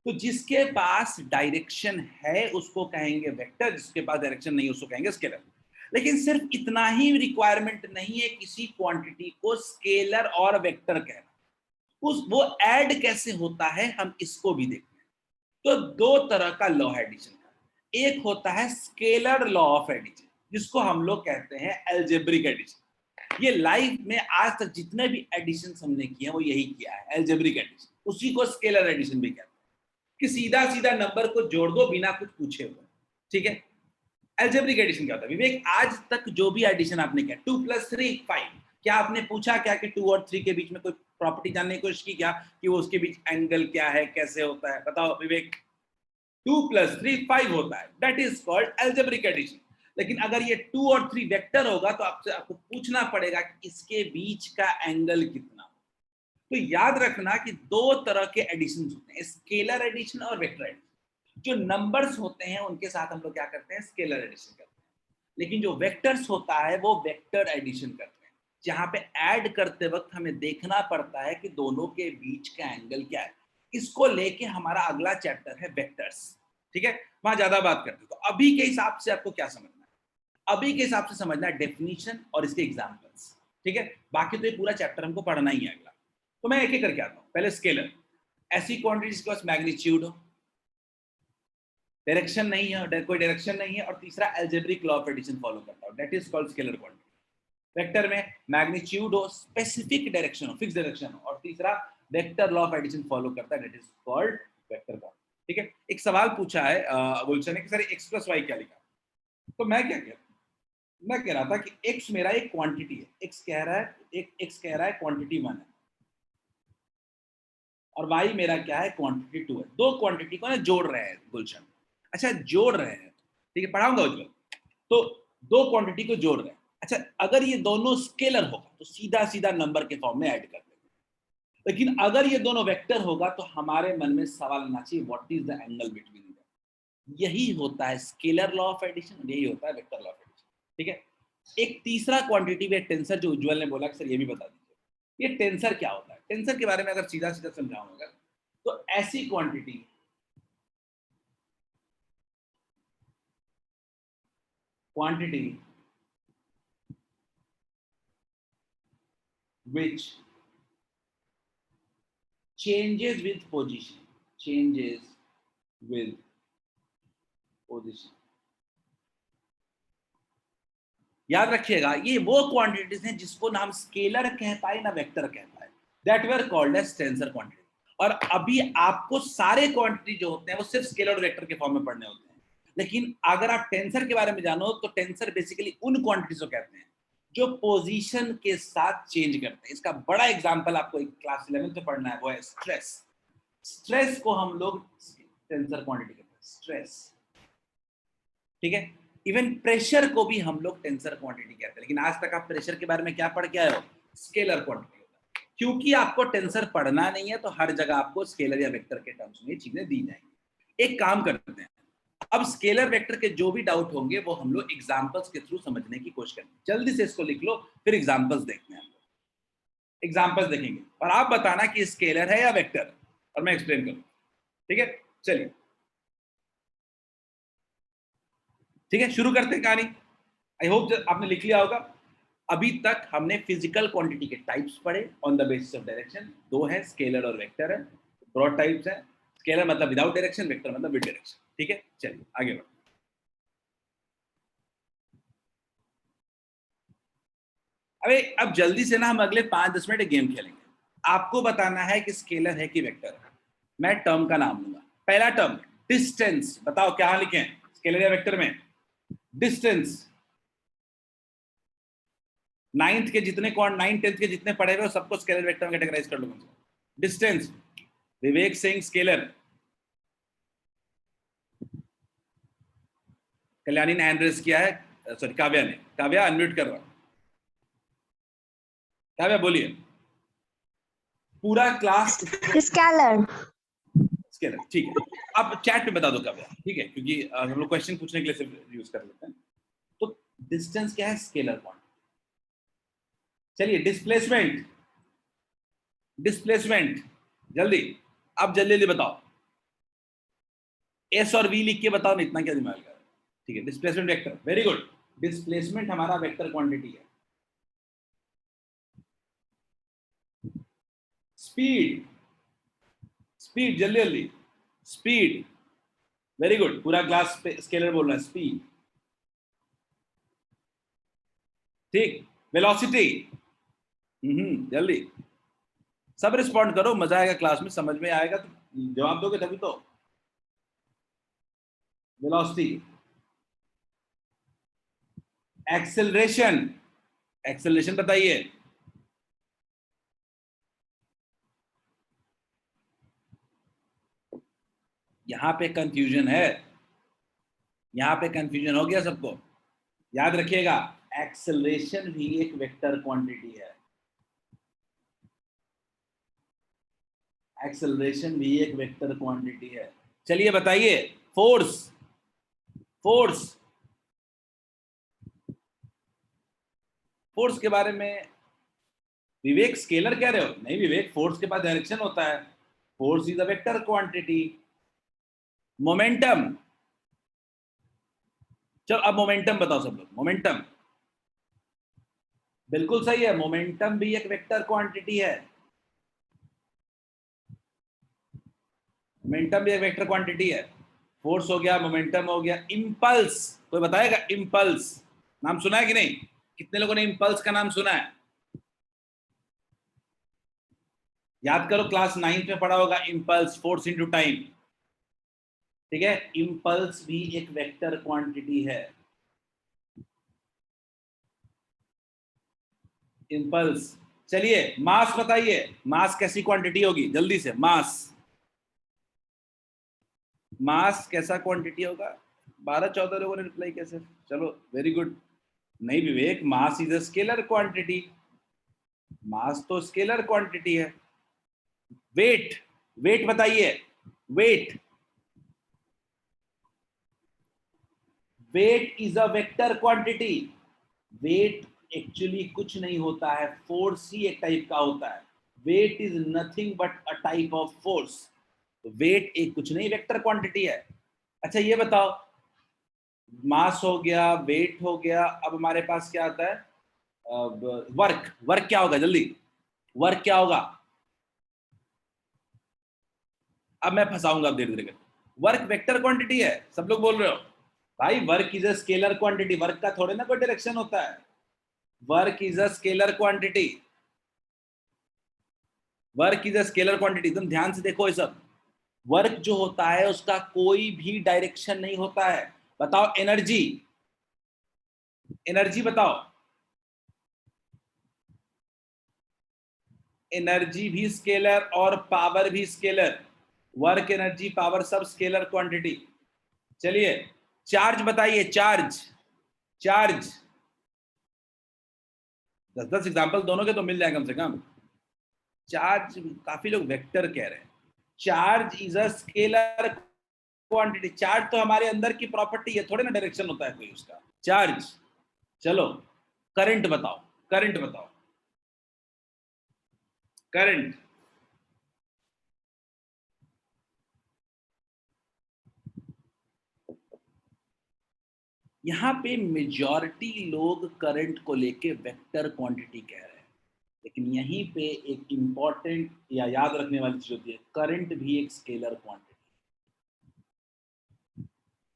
तो जिसके पास डायरेक्शन है उसको कहेंगे वेक्टर, जिसके पास डायरेक्शन नहीं है उसको कहेंगे स्केलर। लेकिन सिर्फ इतना ही रिक्वायरमेंट नहीं है किसी क्वांटिटी को स्केलर और वेक्टर कहना, उस वो ऐड कैसे होता है हम इसको भी देखते हैं। तो दो तरह का लॉ है एडिशन का, एक होता है स्केलर लॉ ऑफ एडिशन, जिसको हम लोग कहते हैं अलजेब्रिक एडिशन। ये लाइफ में आज तक जितने भी एडिशन हमने किए हैं वो यही किया है, अलजेब्रिक एडिशन, उसी को स्केलर एडिशन भी कहते हैं, कि सीधा सीधा नंबर को जोड़ दो बिना कुछ पूछे हुए। ठीक है, अलजेब्रिक एडिशन क्या होता है विवेक? आज तक जो भी एडिशन आपने किया, 2 + 3 5, क्या आपने पूछा क्या कि 2 और 3 के बीच में कोई प्रॉपर्टी जानने की कोशिश की क्या, कि वो उसके बीच एंगल क्या है, कैसे होता है? बताओ विवेक। 2 + 3 5 होता है, that is called algebraic addition. लेकिन अगर ये 2 और 3 वेक्टर होगा तो आपको पूछना पड़ेगा कि इसके बीच का एंगल कितना। तो याद रखना कि दो तरह के एडिशन होते हैं, स्केलर एडिशन और वेक्टर एडिशन। जो नंबर्स होते हैं उनके साथ हम लोग क्या करते हैं, स्केलर एडिशन करते हैं। लेकिन जो वेक्टर्स होता है वो वेक्टर एडिशन करते हैं, जहां पे ऐड करते वक्त हमें देखना पड़ता है कि दोनों के बीच का एंगल क्या है। इसको लेके हमारा अगला चैप्टर है वेक्टर्स। ठीक है, वहां ज्यादा बात करते हैं। तो अभी के हिसाब से आपको क्या समझना है? अभी के हिसाब से समझना है डेफिनेशन और इसके एग्जांपल्स। ठीक है, बाकी तो ये पूरा चैप्टर हमको पढ़ना ही है अगला। तो मैं एक एक करके आता हूं। पहले स्केलर, ऐसी क्वांटिटी जिसके पास मैग्नीट्यूड हो, डायरेक्शन नहीं है, कोई डायरेक्शन नहीं है, और तीसरा algebraic law of addition follow करता हो, that is called scalar quantity. Vector में मैग्नीट्यूड हो, स्पेसिफिक डायरेक्शन हो, फिक्स डायरेक्शन हो, और तीसरा vector law of addition follow करता है, that is called vector quantity. ठीक है, एक सवाल पूछा है गुलशन ने कि सर x + y क्या लिखा, तो मैं क्या कह मैं कह रहा था कि x मेरा एक क्वांटिटी है, x कह रहा है क्वांटिटी 1 है, और y मेरा क्या है, क्वांटिटी 2 है। दो क्वांटिटी को ना जोड़ रहे हैं गुलशन। अच्छा जोड़ रहे हैं, ठीक है, पढ़ाऊंगा उज्जवल। तो दो क्वांटिटी को जोड़ रहे हैं। अच्छा अगर ये दोनों स्केलर होगा तो सीधा सीधा नंबर के फॉर्म में ऐड कर देंगे, लेकिन अगर ये दोनों वेक्टर होगा तो हमारे मन में सवाल आना चाहिए, what is the angle between them. यही होता है स्केलर लॉ ऑफ एडिशन, यही होता है वेक्टर लॉ ऑफ एडिशन। ठीक है, एक तीसरा क्वांटिटी है टेंसर, जो उज्जवल ने बोला कि सर ये भी बता दीजिए, ये टेंसर क्या होता है। टेंसर के बारे में अगर सीधा सीधा समझाऊंगा तो ऐसी quantity which changes with position। याद रखिएगा, ये वो क्वांटिटीज हैं जिसको ना हम स्केलर कह पाए ना वेक्टर कह पाए, that were called as tensor quantity. और अभी आपको सारे क्वांटिटी जो होते हैं वो सिर्फ स्केलर और वेक्टर के फॉर्म में पढ़ने होते हैं। लेकिन अगर आप टेंसर के बारे में जानो तो टेंसर बेसिकली उन क्वांटिटीज को कहते हैं जो पोजीशन के साथ चेंज करते हैं। इसका बड़ा एग्जांपल आपको क्लास 11 में पढ़ना है, वो है स्ट्रेस। स्ट्रेस को हम लोग टेंसर क्वांटिटी कहते हैं, स्ट्रेस। ठीक है, इवन प्रेशर को भी हम लोग टेंसर क्वांटिटी कहते हैं। लेकिन आज तक आप प्रेशर के बारे में क्या पढ़ के आए हो, स्केलर क्वांटिटी। क्योंकि आपको टेंसर पढ़ना नहीं है तो हर जगह आपको स्केलर या वेक्टर के टर्म्स में चीजें दी जाएंगी। एक काम करते हैं, अब स्केलर वेक्टर के जो भी डाउट होंगे वो हम लोग एग्जांपल्स के थ्रू समझने की कोशिश करेंगे। जल्दी से इसको लिख लो, फिर एग्जांपल्स देखते हैं। एग्जांपल्स देखेंगे और आप बताना कि स्केलर है या वेक्टर, और मैं एक्सप्लेन करूँ। ठीक है, चलिए ठीक है, शुरू करते हैं कहानी। आई होप आपने लिख लिया होगा। अभी तक हमने फिजिकल क्वांटिटी के टाइप्स पढ़े on the basis of direction. दो है, स्केलर और वेक्टर है, ब्रॉड टाइप्स है। स्केलर मतलब विदाउट डायरेक्शन, वेक्टर मतलब विद डायरेक्शन। ठीक है, चलिए आगे बढ़ो। अबे अब जल्दी से ना हम अगले 5-10 मिनट गेम खेलेंगे। आपको बताना है कि स्केलर है कि वेक्टर है। मैं टर्म का नाम लूंगा। पहला टर्म डिस्टेंस, बताओ क्या लिखें स्केलर या वेक्टर में? डिस्टेंस। 9th के जितने 9 10th के जितने पढ़े हुए सबको स्केलर वेक्टर में कैटेगराइज कर लो। डिस्टेंस। विवेक सिंह स्केलर, कल्याणी ने हैंड रेज किया है, सॉरी काव्या ने। काव्या अनम्यूट कर रहा हूं, काव्या बोलिए। पूरा क्लास स्केलर। स्केलर, ठीक है। अब चैट में बता दो काव्या, ठीक है, क्योंकि हम लोग क्वेश्चन पूछने के लिए सिर्फ यूज कर लेते हैं। तो डिस्टेंस क्या है? Scalar quantity. चलिए डिस्प्लेसमेंट, डिस्प्लेसमेंट जल्दी, अब जल्दी जल्दी बताओ। एस और वी लिख के बताओ ना, इतना क्या दिमाग लगा। ठीक है, displacement vector, very good. Displacement हमारा वेक्टर क्वांटिटी है। स्पीड, स्पीड जल्दी जल्दी, स्पीड, वेरी गुड। पूरा क्लास पे स्केलर बोल रहा है, स्पीड। ठीक, वेलोसिटी, जल्दी सब रिस्पॉन्ड करो, मजा आएगा क्लास में, समझ में आएगा तो जवाब दोगे तभी तो। वेलोसिटी। एक्सेलरेशन, एक्सेलरेशन बताइए। यहां पे कंफ्यूजन है, यहां पे कंफ्यूजन हो गया सबको। याद रखिएगा, एक्सेलरेशन भी एक वेक्टर क्वांटिटी है। एक्सेलरेशन भी एक वेक्टर क्वांटिटी है। चलिए बताइए, फोर्स, फोर्स, फोर्स के बारे में विवेक स्केलर कह रहे हो? नहीं विवेक, फोर्स के पास डायरेक्शन होता है। Force is a vector quantity. Momentum, चलो अब मोमेंटम बताओ सब लोग। मोमेंटम बिल्कुल सही है, मोमेंटम भी एक वेक्टर क्वांटिटी है। मोमेंटम भी एक वेक्टर क्वांटिटी है। फोर्स हो गया, मोमेंटम हो गया। इंपल्स, कोई बताएगा? इंपल्स नाम सुना है कि नहीं? कितने लोगों ने इंपल्स का नाम सुना है? याद करो, क्लास 9th में पढ़ा होगा इंपल्स, फोर्स इनटू टाइम। ठीक है, इंपल्स भी एक वेक्टर क्वांटिटी है। इंपल्स। चलिए मास बताइए, मास कैसी क्वांटिटी होगी? जल्दी से, मास, मास कैसा क्वांटिटी होगा? 12-14 लोगों ने रिप्लाई कैसे? चलो वेरी गुड। नहीं Vivek, mass is a scalar quantity. Mass तो स्केलर क्वांटिटी है। वेट, वेट बताइए। Weight, weight is a vector quantity. Weight actually कुछ नहीं होता है, फोर्स ही एक टाइप का होता है। Weight is nothing but a type of force. Weight एक कुछ नहीं, वेक्टर क्वांटिटी है। अच्छा ये बताओ, मास हो गया, वेट हो गया, अब हमारे पास क्या आता है? वर्क, वर्क क्या होगा? जल्दी, वर्क क्या होगा? अब मैं फंसाऊंगा, अब धीरे धीरे। वर्क वेक्टर क्वांटिटी है, सब लोग बोल रहे हो। भाई work is a scalar quantity, work का थोड़े ना कोई डायरेक्शन होता है। Work is a scalar quantity, work is a scalar quantity. तुम ध्यान से देखो ये सब, वर्क जो होता है उसका कोई भी डायरेक्शन नहीं होता है। बताओ एनर्जी, एनर्जी बताओ। एनर्जी भी स्केलर और पावर भी स्केलर। वर्क, एनर्जी, पावर सब स्केलर क्वांटिटी। चलिए चार्ज बताइए, चार्ज, चार्ज 10-10 एग्जांपल दोनों के तो मिल जाए कम से कम। चार्ज काफी लोग वेक्टर कह रहे हैं। Charge is a scalar quantity, charge तो हमारे अंदर की प्रॉपर्टी है, थोड़े ना डायरेक्शन होता है कोई उसका। चार्ज, चलो करंट बताओ, करंट बताओ, करंट। यहां पे मेजॉरिटी लोग करंट को लेके वेक्टर क्वांटिटी कह रहे हैं, लेकिन यहीं पे एक इंपॉर्टेंट या याद रखने वाली चीज होती है, करंट भी एक स्केलर क्वांटिटी,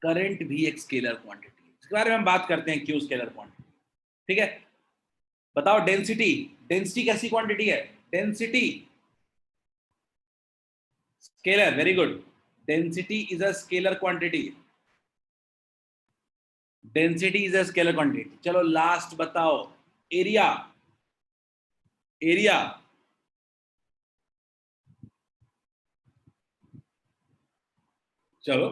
करंट भी एक स्केलर क्वांटिटी। इसके बारे में हम बात करते हैं क्यों स्केलर क्वांटिटी। ठीक है, बताओ डेंसिटी, डेंसिटी कैसी क्वांटिटी है? Density scalar, very good, density is a scalar quantity, density is a scalar quantity. चलो लास्ट बताओ एरिया, एरिया चलो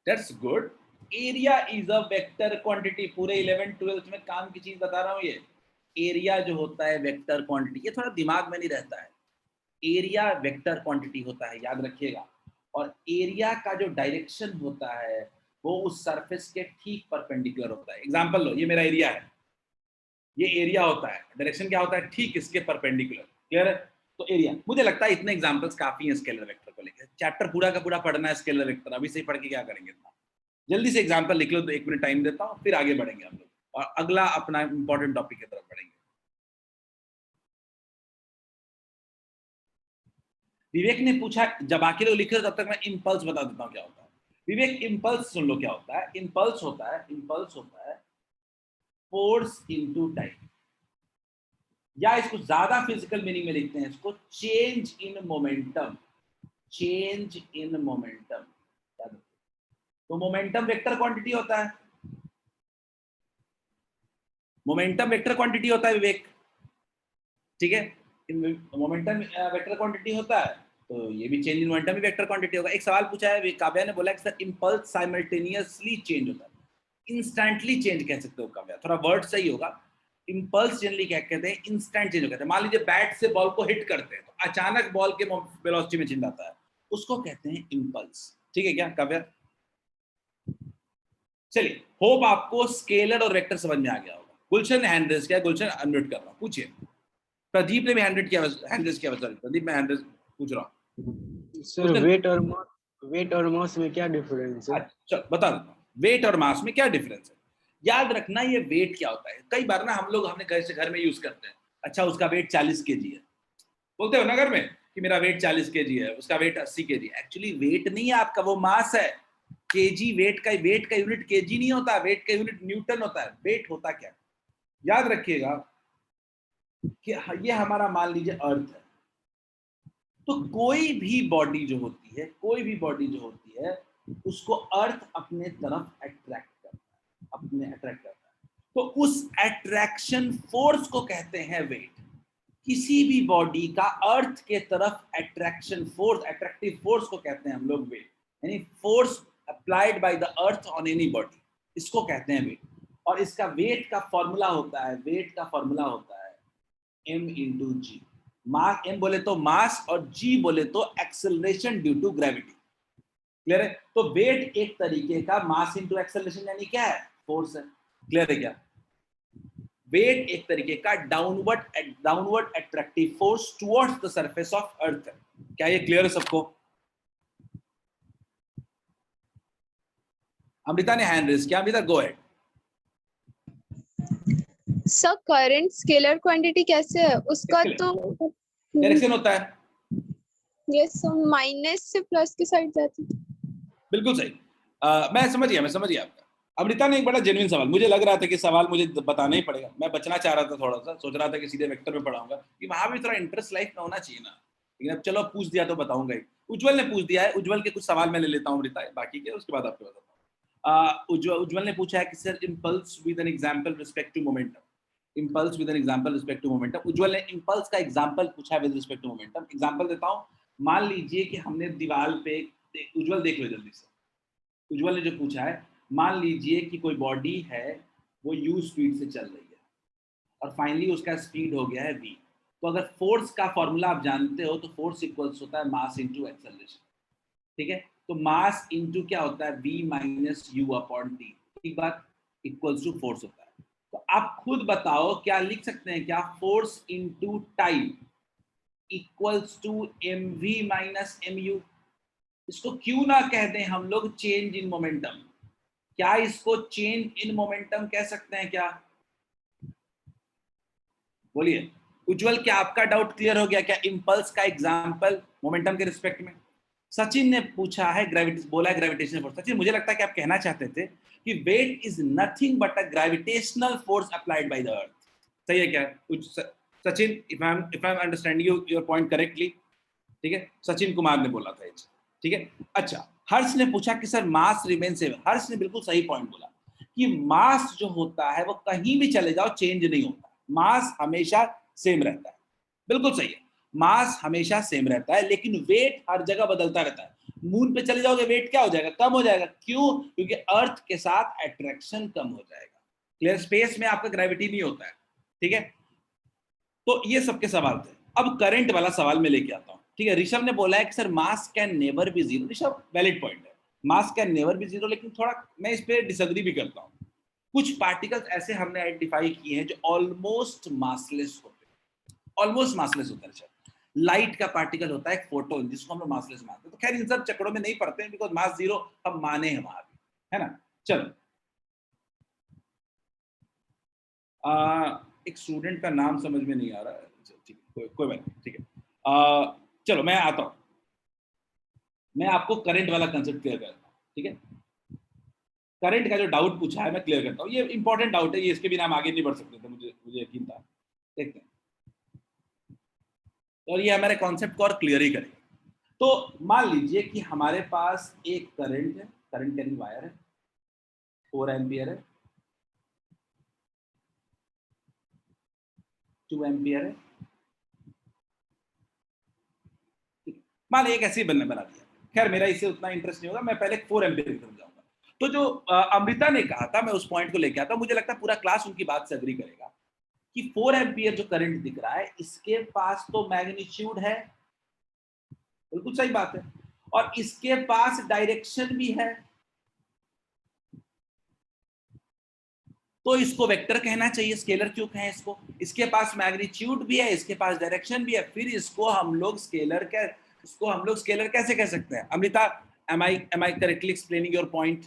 that's good, area is a vector quantity. पूरे 11th 12th में काम की चीज बता रहा हूं ये, एरिया जो होता है वेक्टर क्वांटिटी, ये थोड़ा दिमाग में नहीं रहता है, एरिया वेक्टर क्वांटिटी होता है, याद रखिएगा। और एरिया का जो डायरेक्शन होता है वो उस सरफेस के ठीक परपेंडिकुलर होता है। एग्जांपल लो, ये मेरा एरिया है, ये एरिया होता है, डायरेक्शन क्या होता है? ठीक इसके परपेंडिकुलर। क्लियर है? तो एरिया, मुझे लगता है इतने एग्जांपल्स काफी हैं स्केलर वेक्टर को लेकर। चैप्टर पूरा का पूरा पढ़ना है स्केलर वेक्टर, अभी से ही पढ़ के क्या करेंगे इतना? जल्दी से एग्जांपल लिख लो, तो 1 मिनट टाइम देता हूँ, फिर आगे बढ़ेंगे हम लोग और अगला अपना इंपॉर्टेंट टॉपिक की तरफ बढ़ेंगे। विवेक ने पूछा, जब बाकी लोग लिख रहे हो तब तक मैं इंपल्स बता देता हूँ क्या होता है। विवेक इंपल्स सुन लो क्या होता है। इंपल्स होता है, इंपल्स होता है फोर्स इनटू टाइम, या इसको ज्यादा फिजिकल मीनिंग में लिखते हैं इसको change in momentum, change in momentum. तो मोमेंटम वेक्टर क्वांटिटी होता है, मोमेंटम वेक्टर क्वांटिटी होता है विवेक, ठीक है, मोमेंटम वेक्टर क्वांटिटी होता है, तो ये भी चेंज इन मोमेंटम भी वेक्टर क्वांटिटी होगा। एक सवाल पूछा है, काव्या ने बोला कि सर इंपल्स साइमल्टेनियसली चेंज होता है, इंस्टेंटली चेंज कह सकते हो काव्या, थोड़ा वर्ड सही होगा। इंपल्स जनरली क्या कहते हैं? इंस्टेंट चेंज कहते हैं। मान लीजिए बैट से बॉल को हिट करते हैं तो अचानक बॉल के वेलोसिटी में चेंज आता है, उसको कहते हैं इंपल्स। ठीक है क्या काव्या? चलिए, होप आपको स्केलर और वेक्टर समझ में आ गया होगा। गुलशन ने हैंड रेज किया, गुलशन अनम्यूट कर रहा हूं, पूछिए। प्रदीप ने भी हैंड रेज किया, हैंड रेज किया, सॉरी प्रदीप, मैं हैंड रेज पूछ रहा हूं। सर वेट और मास में क्या डिफरेंस है? अच्छा बता देता हूँ, वेट और मास में क्या डिफरेंस है। याद रखना ये वेट क्या होता है, कई बार ना हम लोग हमने घर में यूज करते हैं, अच्छा उसका वेट 40 kg है, बोलते हो ना घर में कि मेरा वेट 40 kg है, उसका वेट 80 kg। एक्चुअली वेट नहीं है आपका, वो मास है। केजी वेट का यूनिट केजी नहीं होता, वेट का यूनिट न्यूटन होता है। वेट होता क्या, याद रखिएगा कि ये हमारा मान लीजिए अर्थ है, तो कोई भी बॉडी जो होती है, कोई भी बॉडी जो होती है उसको अर्थ अपने तरफ अट्रैक्ट करता है, अपने अट्रैक्ट करता है, तो उस अट्रैक्शन फोर्स को कहते हैं वेट। किसी भी बॉडी का अर्थ के तरफ अट्रैक्शन फोर्स, अट्रैक्टिव फोर्स को कहते हैं हम लोग वेट, यानी force applied by the earth on any body, इसको कहते हैं वेट। और इसका वेट का फॉर्मूला होता है, वेट का फॉर्मूला होता है m into g. Mass, m बोले तो मास और g बोले तो acceleration due to gravity. Clear है? तो वेट एक तरीके का मास इंटू एक्सेलरेशन यानी क्या है? फोर्स है। क्लियर है क्या? वेट एक तरीके का downward attractive force towards the surface of earth है। क्या ये क्लियर है सबको? अमृता ने हैंड रेज किया, Amrita go ahead. Sir current scalar quantity कैसे है उसका? तो डायरेक्शन होता है, यस माइनस से प्लस की साइड जाती है। बिल्कुल सही। मैं समझ गया आपका। अमृता ने एक बड़ा जेन्युइन सवाल, मुझे लग रहा था कि सवाल मुझे बताना ही पड़ेगा, मैं बचना चाह रहा था, थोड़ा सा सोच रहा था कि सीधे वेक्टर में पढ़ाऊंगा, कि वहां भी थोड़ा इंटरेस्ट लाइफ में होना चाहिए ना, लेकिन अब चलो पूछ दिया तो बताऊंगा ही। उज्जवल ने पूछ दिया है, उज्जवल के कुछ सवाल मैं ले लेता हूँ अमृता, बाकी के उसके बाद आपको बताता हूँ। उज्जवल ने पूछा है कि sir impulse with an example respect to momentum, impulse with an example respect to momentum. Ujjwal ने इंपल्स का एग्जांपल पूछा है with respect to momentum. Example देता हूँ, मान लीजिए कि हमने दीवार पे, उज्जवल देख लो जल्दी से, उज्जवल ने जो पूछा है, मान लीजिए कि कोई बॉडी है वो u स्पीड से चल रही है और फाइनली उसका स्पीड हो गया है v। तो अगर फोर्स का फॉर्मूला आप जानते हो तो फोर्स इक्वल्स होता है मास इनटू एक्सेलरेशन, ठीक है? तो मास इनटू क्या होता है v minus you upon T, ठीक बात, इक्वल्स टू फोर्स होता है। तो आप खुद बताओ क्या लिख सकते हैं, क्या force into time equals to mv minus mu। इसको क्यों ना कह दें हम लोग चेंज इन मोमेंटम, क्या इसको चेंज इन मोमेंटम कह सकते हैं क्या? बोलिए उज्जवल, क्या आपका डाउट क्लियर हो गया? क्या इंपल्स का एग्जांपल मोमेंटम के रिस्पेक्ट में? सचिन ने पूछा है बोला है ग्रेविटेशनल फोर्स। सचिन, मुझे लगता है कि आप कहना चाहते थे कि weight is nothing but a gravitational force applied by the earth, सही है क्या Sachin? If I am understanding your point correctly, ठीक है, सचिन कुमार ने बोला था ये, ठीक है। अच्छा, हर्ष ने पूछा कि सर मास रिमेन सेम। हर्ष ने बिल्कुल सही पॉइंट बोला कि मास जो होता है वो कहीं भी चले जाओ चेंज नहीं होता, मास हमेशा सेम रहता है। बिल्कुल सही है, मास हमेशा सेम रहता है, लेकिन वेट हर जगह बदलता रहता है। मून पे चले जाओगे वेट क्या हो जाएगा? कम हो जाएगा। क्यों? क्योंकि अर्थ के साथ अट्रैक्शन कम हो जाएगा। क्लियर? स्पेस में आपका ग्रेविटी नहीं होता है, ठीक है। तो ये सबके सवाल थे। अब करंट वाला सवाल मैं लेके आता हूं, ठीक है। ऋषभ ने बोला है कि sir mass can never be zero. Rishabh, valid point है, mass can never be zero, लेकिन थोड़ा मैं इस पे डिसएग्री भी करता हूं। कुछ पार्टिकल्स ऐसे हमने आइडेंटिफाई किए हैं जो ऑलमोस्ट मासलेस होते हैं, ऑलमोस्ट मासलेस होता है। लाइट का पार्टिकल होता है एक फोटोन, जिसको हम लोग मासलेस मानते हैं। तो खैर इन सब चक्करों में नहीं पड़ते हैं, बिकॉज मास जीरो हम माने हैं वहां भी, है ना। चलो, एक स्टूडेंट का नाम समझ में नहीं आ रहा है, ठीक है, कोई बात नहीं, ठीक है। चलो मैं आता हूं, मैं आपको करंट वाला कंसेप्ट क्लियर करता हूं, ठीक है। करंट का जो डाउट पूछा है मैं क्लियर करता हूं, ये इंपॉर्टेंट डाउट है, ये इसके बिना हम आगे नहीं बढ़ सकते थे, मुझे यकीन था। देखते हैं और ये हमारे कॉन्सेप्ट को और क्लियर ही करेगा। तो मान लीजिए कि हमारे पास एक करंट है, करंट कैरी वायर है, 4 एम्पियर है, 2 एम्पियर है, मान लीजिए कैसे बना दिया। खैर मेरा इससे उतना इंटरेस्ट नहीं होगा, मैं पहले 4 एम्पियर की तरफ जाऊंगा। तो जो अमृता ने कहा था, मैं उस पॉइंट को लेके आता हूं। मुझे लगता है पूरा क्लास उनकी बात से एग्री करेगा कि 4 एम्पियर जो करंट दिख रहा है, इसके पास तो मैग्नीट्यूड है, बिल्कुल सही बात है, और इसके पास डायरेक्शन भी है। तो इसको वेक्टर कहना चाहिए, स्केलर क्यों कहें इसको? इसके पास मैग्नीट्यूड भी है, इसके पास डायरेक्शन भी है, फिर इसको हम लोग स्केलर कैसे कह सकते हैं? Amrita, am I correctly explaining your point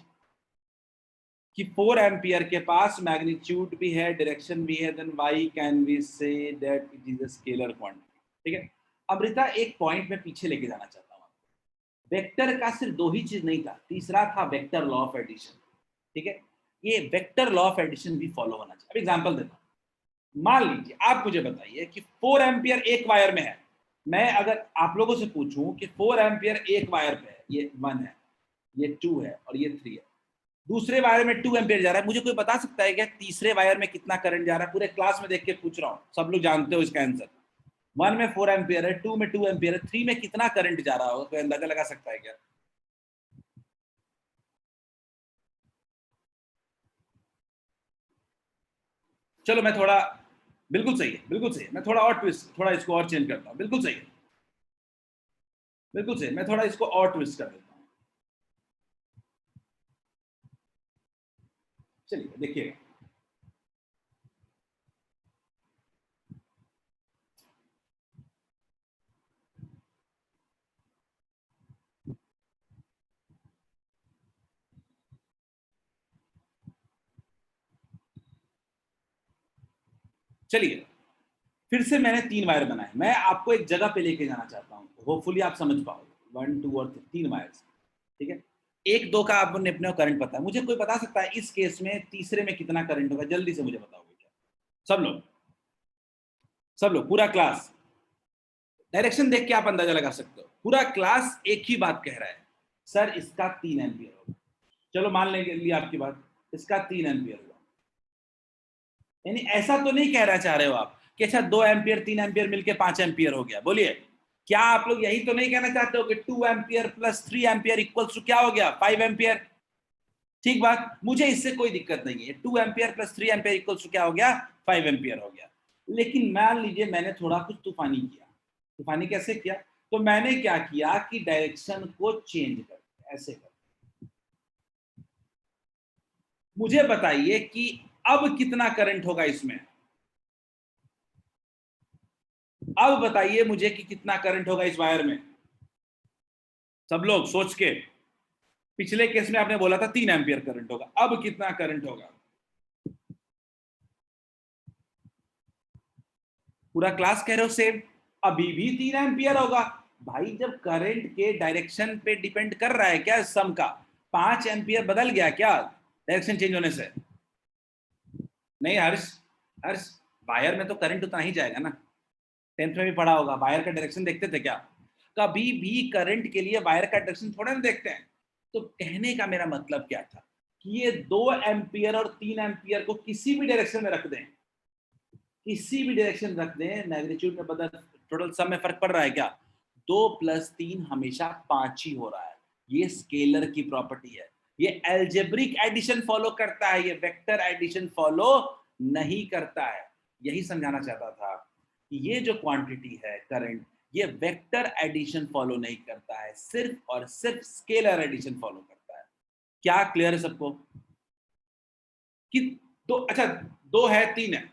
कि 4 एम्पियर के पास मैग्नीट्यूड भी है, डायरेक्शन भी है, then why can we say that it is a scalar quantity, ठीक है। अमृता, एक पॉइंट में पीछे लेके जाना चाहता हूं। वेक्टर का सिर्फ 2 ही चीज नहीं था, तीसरा था वेक्टर लॉ ऑफ एडिशन, ठीक है। ये वेक्टर लॉ ऑफ एडिशन भी फॉलो होना चाहिए। अब एग्जांपल देता हूं, मान लीजिए आप मुझे बताइए कि 4 एम्पियर एक वायर में है। मैं अगर आप लोगों से पूछूं कि 4 एम्पियर एक वायर पे है, ये 1 है, ये 2 है और ये 3 है, दूसरे वायर में 2 एम्पियर जा रहा है, मुझे कोई बता सकता है क्या तीसरे वायर में कितना करंट जा रहा है? पूरे क्लास में देख के पूछ रहा हूं, सब लोग जानते हो इसका आंसर। 1 में 4 एम्पियर है, 2 में 2 एम्पियर है, 3 में कितना करंट जा रहा होगा? कोई अंदाजा लगा सकता है क्या? चलो मैं थोड़ा, बिल्कुल सही है, बिल्कुल सही है, मैं थोड़ा और ट्विस्ट, थोड़ा इसको और चेंज करता हूं। बिल्कुल सही है, बिल्कुल सही, मैं थोड़ा इसको और ट्विस्ट कर देता हूं। चलिए देखिएगा, चलिए फिर से मैंने 3 वायर बनाए, मैं आपको एक जगह पे लेके जाना चाहता हूँ, होपफुली आप समझ पाओगे। 1 2 और 3 वायर्स, ठीक है। 1 2 का आपने अपने करंट पता है, मुझे कोई बता सकता है इस केस में तीसरे में कितना करंट होगा? जल्दी से मुझे बताओगे क्या? सब लोग पूरा क्लास, डायरेक्शन देख के आप अंदाजा लगा सकते हो। पूरा क्लास एक ही बात कह रहा है, सर इसका 3 एम्पियर होगा। चलो मान लेंगे, लिया आपकी बात, इसका 3 एम्पियर होगा। यानी ऐसा तो नहीं कह रहा चाह रहे हो आप कि अच्छा 2 एम्पियर 3 एम्पियर मिलके 5 एम्पियर हो गया? बोलिए, क्या आप लोग यही तो नहीं कहना चाहते हो कि 2 ampere plus 3 ampere equals to क्या हो गया? 5 एम्पियर। ठीक बात, मुझे इससे कोई दिक्कत नहीं है। 2 ampere plus 3 ampere equals to क्या हो गया? 5 एम्पियर हो गया। लेकिन मान लीजिए मैंने थोड़ा कुछ तूफानी किया। तूफानी कैसे किया? तो मैंने क्या किया कि डायरेक्शन को चेंज कर दिया। ऐसे कर, मुझे बताइए कि अब कितना करंट होगा इसमें, अब बताइए मुझे कि कितना करंट होगा इस वायर में। सब लोग सोच के, पिछले केस में आपने बोला था 3 एम्पियर करंट होगा, अब कितना करंट होगा? पूरा क्लास कह रहे हो सेम, अभी भी 3 एम्पियर होगा। भाई जब करंट के डायरेक्शन पे डिपेंड कर रहा है क्या सम का, 5 एम्पियर बदल गया क्या डायरेक्शन चेंज होने से? नहीं हर्ष, हर्ष वायर में तो करंट उतना ही जाएगा ना, 10th में भी पढ़ा होगा, वायर का डायरेक्शन देखते थे क्या? कभी भी करंट के लिए वायर का डायरेक्शन थोड़ा ना देखते हैं। तो कहने का मेरा मतलब क्या था कि ये 2 एम्पियर और 3 एम्पियर को किसी भी डायरेक्शन में रख दें, किसी भी डायरेक्शन रख दें, मैग्नीट्यूड में बदल, टोटल सम में फर्क पड़ रहा है क्या? 2 + 3 हमेशा 5 ही हो रहा है। ये स्केलर की प्रॉपर्टी है, ये एल्जेब्रिक एडिशन फॉलो करता है, ये वेक्टर एडिशन फॉलो नहीं करता है। यही समझाना चाहता था कि ये जो क्वांटिटी है करंट, ये वेक्टर एडिशन फॉलो नहीं करता है, सिर्फ और सिर्फ स्केलर एडिशन फॉलो करता है। क्या क्लियर है सबको? कि दो, अच्छा 2 है 3 है,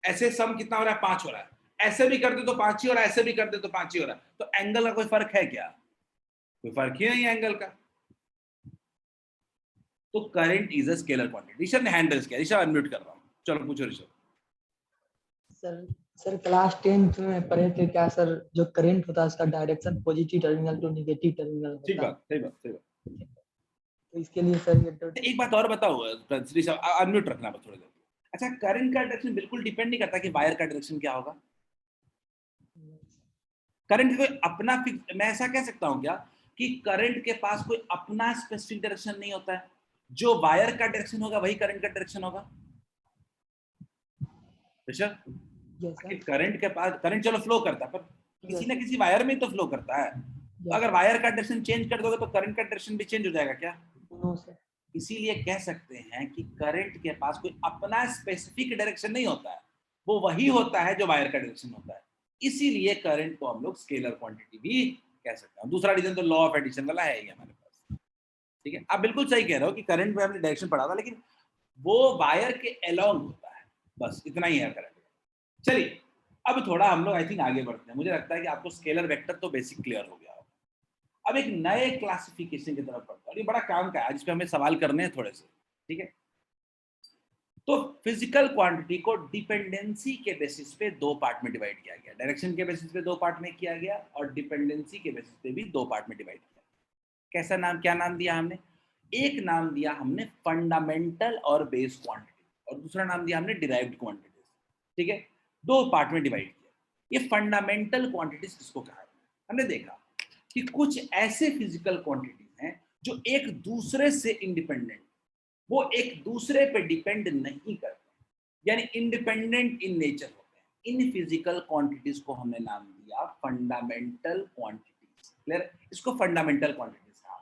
ऐसे सम कितना हो रहा है? 5 हो रहा है, ऐसे भी कर दे तो 5 ही हो रहा है, ऐसे भी कर दे तो 5 ही हो रहा है, तो एंगल का कोई फर्क है क्या? कोई फर्क ही नहीं है एंगल का। तो current is a scalar quantity. Rishabh ने हैंड रेज किया, ऋषभ अनम्यूट कर रहा हूं, चलो पूछो Rishabh. Sir sir class 10th में पढ़े थे क्या सर, जो करंट होता है उसका direction positive terminal to negative terminal ठीक होता है। बात, सही बात, सही बात। तो इसके लिए सर ये तो एक बात और बताओ ऋषभ, अनम्यूट रखना बस थोड़ी देर। अच्छा करंट का डायरेक्शन बिल्कुल डिपेंड नहीं करता कि वायर का डायरेक्शन क्या होगा। करंट कोई अपना फिक्स, मैं ऐसा कह सकता हूं क्या कि करंट के पास कोई अपना स्पेसिफिक डायरेक्शन नहीं होता है, जो वायर का डायरेक्शन होगा वही करंट का डायरेक्शन होगा। ऋषभ, यस सर, करंट के पास, करंट चलो फ्लो करता है पर किसी ना किसी वायर में तो फ्लो करता है। तो yes, अगर वायर का डायरेक्शन चेंज कर दोगे तो करंट का डायरेक्शन भी चेंज हो जाएगा क्या? नो सर, इसीलिए कह सकते हैं कि करंट के पास कोई अपना स्पेसिफिक डायरेक्शन नहीं होता है, वो वही होता है जो वायर का डायरेक्शन होता है। इसीलिए करंट को हम लोग स्केलर क्वांटिटी भी कह सकते हैं। दूसरा रीजन तो लॉ ऑफ एडिशन वाला है ही हमारे पास। ठीक है, आप बिल्कुल सही कह रहे हो कि करंट में हमने डायरेक्शन पढ़ा था, लेकिन वो वायर के अलोंग होता है, बस इतना ही है करंट। चलिए अब थोड़ा हम लोग आई थिंक आगे बढ़ते हैं। मुझे लगता है कि आपको स्केलर वेक्टर तो बेसिक क्लियर हो गया होगा। अब एक नए क्लासिफिकेशन की तरफ बढ़ते हैं, और ये बड़ा काम का है, जिस पे हमें सवाल करने हैं थोड़े से। ठीक है, तो फिजिकल क्वांटिटी को डिपेंडेंसी के बेसिस पे 2 पार्ट में डिवाइड किया गया, डायरेक्शन के बेसिस पे 2 पार्ट में किया गया और डिपेंडेंसी के बेसिस पे भी 2 पार्ट में डिवाइड किया। कैसा नाम, क्या नाम दिया हमने? एक नाम दिया हमने फंडामेंटल और बेस क्वांटिटी, और दूसरा नाम दिया हमने डिराइव्ड क्वांटिटीज। ठीक है, 2 पार्ट में डिवाइड किया। ये फंडामेंटल क्वांटिटीज किसको कहा है? हमने देखा कि कुछ ऐसे फिजिकल क्वांटिटीज हैं जो एक दूसरे से इंडिपेंडेंट, वो एक दूसरे पे डिपेंड नहीं करते, यानी इंडिपेंडेंट इन नेचर होते हैं। इन फिजिकल क्वांटिटीज को हमने नाम दिया फंडामेंटल क्वांटिटीज। क्लियर? इसको फंडामेंटल क्वांटिटीज कहा।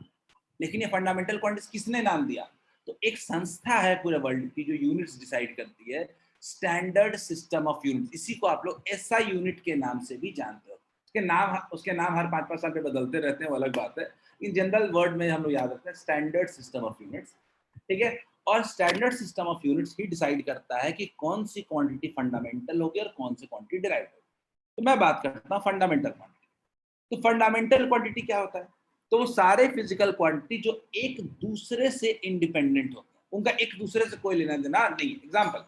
लेकिन ये फंडामेंटल क्वांटिटीज किसने नाम दिया? तो एक संस्था है पूरे वर्ल्ड की जो यूनिट्स डिसाइड करती है, स्टैंडर्ड सिस्टम ऑफ यूनिट्स। इसी को आप लोग एसआई यूनिट के नाम से भी जानते हो। उसके नाम हर 5-5 साल पे बदलते रहते हैं, वो अलग बात है। इन जनरल वर्ड में हम लोग याद रखते हैं स्टैंडर्ड सिस्टम ऑफ यूनिट्स। ठीक है, और standard system of units he decide करता है कि कौन सी क्वांटिटी फंडामेंटल होगी और कौन सी क्वांटिटी डिराइव्ड होगी। तो मैं बात करता हूँ फंडामेंटल क्वांटिटी। तो फंडामेंटल क्वांटिटी क्या होता है? तो वो सारे फिजिकल क्वांटिटी जो एक दूसरे से इंडिपेंडेंट होते हैं, उनका एक दूसरे से कोई लेना देना नहीं है। एग्जाम्पल,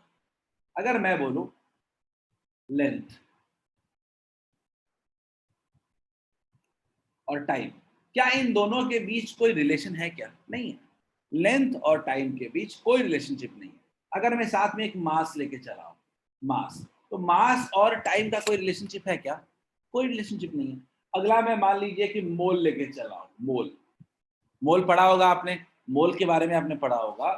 अगर मैं बोलूं लेंथ और टाइम, क्या इन दोनों के बीच कोई रिलेशन है क्या? नहीं है। लेंथ और टाइम के बीच कोई रिलेशनशिप नहीं है। अगर मैं साथ में एक मास लेके चला हूं, मास, तो मास और टाइम का कोई रिलेशनशिप है क्या? कोई रिलेशनशिप नहीं है। अगला मैं मान लीजिए कि मोल लेके चला हूं, मोल, मोल पढ़ा होगा आपने, मोल के बारे में आपने पढ़ा होगा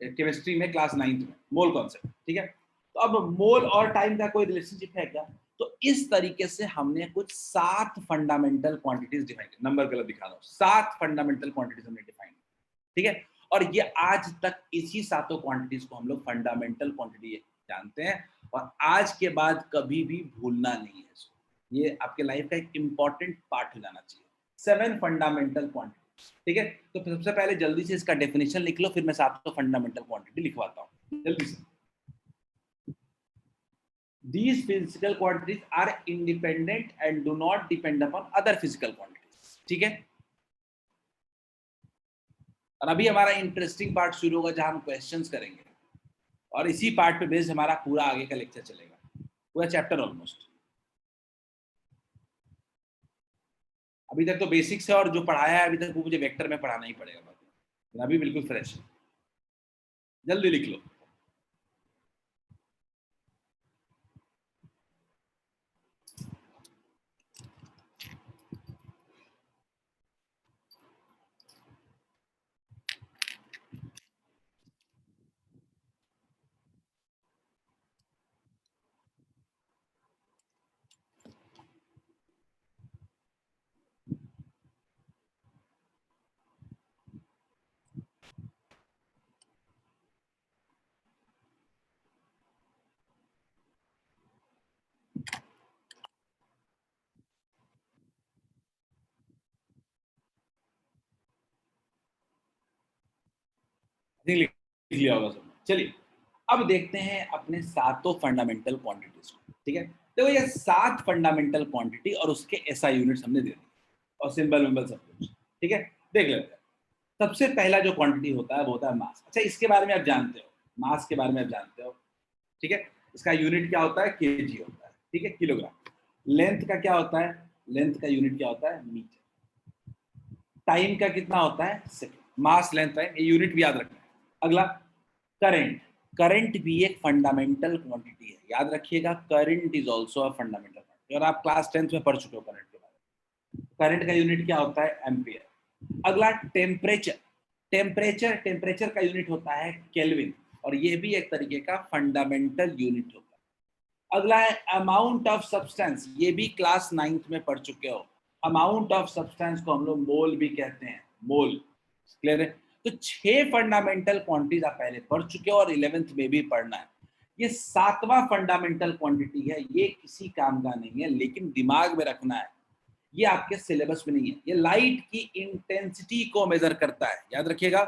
केमिस्ट्री में क्लास 9th में, मोल कॉन्सेप्ट। ठीक है, तो अब मोल और टाइम का कोई रिलेशनशिप है क्या? तो इस तरीके से हमने कुछ 7 फंडामेंटल क्वांटिटीज डिफाइन की। नंबर गलत दिखा दो, 7 फंडामेंटल क्वांटिटीज हमने डिफाइन की। ठीक है, और ये आज तक इसी 7 क्वांटिटीज को हम लोग फंडामेंटल क्वांटिटी जानते हैं, और आज के बाद कभी भी भूलना नहीं है इसको। ये आपके लाइफ का एक इंपॉर्टेंट पार्ट हो जाना चाहिए। 7 फंडामेंटल क्वांटिटी। ठीक है, तो सबसे पहले जल्दी से इसका डेफिनेशन लिख लो, फिर मैं सातों फंडामेंटल क्वांटिटी लिखवाता हूँ जल्दी से। These physical quantities are independent and do not depend upon other physical quantities. ठीक है, और अभी हमारा इंटरेस्टिंग पार्ट शुरू होगा जहां हम क्वेश्चंस करेंगे, और इसी पार्ट पे बेस्ड हमारा पूरा आगे का लेक्चर चलेगा, पूरा चैप्टर ऑलमोस्ट। अभी तक तो बेसिक्स है और जो पढ़ाया है अभी तक वो मुझे वेक्टर में पढ़ाना ही पड़ेगा, बाद में अभी बिल्कुल फ्रेश है। जल्दी लिख लो। लिख लिया होगा सब। चलिए अब देखते हैं अपने सातों फंडामेंटल क्वांटिटीज को। ठीक है, देखो ये 7 फंडामेंटल क्वांटिटी और उसके एसआई यूनिट्स हमने दे दी और सिंबल विंबल सब कुछ। ठीक है, देख लेते हैं। सबसे पहला जो क्वांटिटी होता है वो होता है मास। अच्छा, इसके बारे में आप जानते हो, मास के बारे में आप जानते हो। ठीक है, इसका यूनिट क्या होता है, केजी होता है। ठीक है, किलोग्राम। लेंथ का क्या होता है, लेंथ का यूनिट क्या होता है, मीटर। टाइम का कितना होता है, सेकंड। मास, लेंथ, टाइम, ये यूनिट भी याद रखना है। अगला करंट। करंट भी एक फंडामेंटल क्वांटिटी है, याद रखिएगा। Current is also a fundamental quantity, और आप क्लास 10th में पढ़ चुके हो करंट के बारे में। करंट का यूनिट क्या होता है, एम्पियर। अगला टेम्परेचर। टेम्परेचर, टेम्परेचर का यूनिट होता है केल्विन, और ये भी एक तरीके का फंडामेंटल यूनिट होता है। अगला है अमाउंट ऑफ सब्सटेंस, ये भी क्लास 9th में पढ़ चुके हो। अमाउंट ऑफ सब्सटेंस को हम लोग मोल भी कहते हैं, मोल। क्लियर है? तो 6 फंडामेंटल क्वांटिटीज आप पहले पढ़ चुके हो और 11th में भी पढ़ना है। ये 7वां फंडामेंटल क्वांटिटी है, ये किसी काम का नहीं है, लेकिन दिमाग में रखना है, ये आपके सिलेबस में नहीं है। ये लाइट की इंटेंसिटी को मेजर करता है, याद रखिएगा।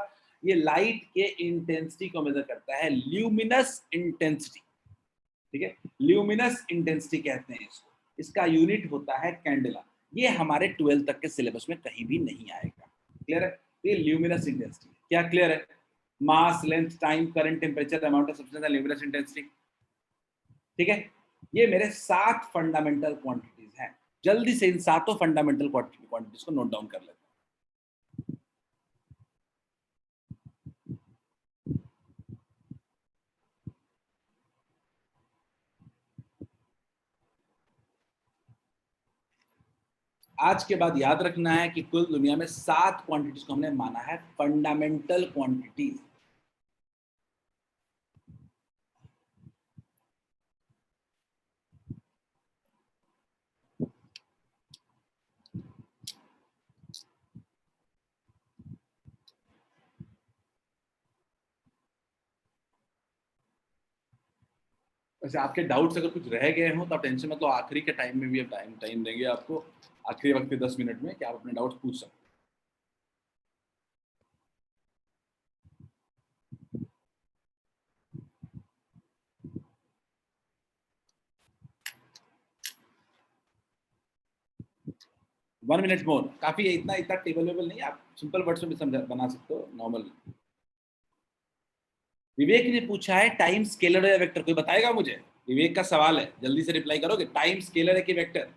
ये लाइट के इंटेंसिटी को मेजर करता है, ल्यूमिनस इंटेंसिटी। ठीक है, ल्यूमिनस इंटेंसिटी कहते हैं इसको। इसका यूनिट होता है कैंडेला। ये हमारे 12th तक के सिलेबस में कहीं भी नहीं आएगा। क्लियर है? ये ल्यूमिनस इंटेंसिटी, क्या क्लियर है? Mass, length, time, current, temperature, amount of substance, luminous intensity. ठीक है, ये मेरे 7 फंडामेंटल क्वांटिटीज हैं। जल्दी से इन 7 फंडामेंटल क्वांटिटीज को नोट डाउन कर लेते हैं। आज के बाद याद रखना है कि कुल दुनिया में 7 क्वांटिटीज को हमने माना है फंडामेंटल क्वांटिटीज। वैसे आपके डाउट्स अगर कुछ रह गए हो तो आप टेंशन मत लो, आखिरी के टाइम में भी अब टाइम देंगे आपको, आखिरी वक्त के 10 मिनट में, कि आप अपने डाउट्स पूछ सकते। वन मिनट मोर, काफी है। इतना इतना टेबल वेबल नहीं, आप सिंपल वर्ड्स में भी समझा बना सकते हो, नॉर्मल। विवेक ने पूछा है टाइम स्केलर या वेक्टर, कोई बताएगा मुझे? विवेक का सवाल है, जल्दी से रिप्लाई करोगे। टाइम स्केलर है कि वेक्टर?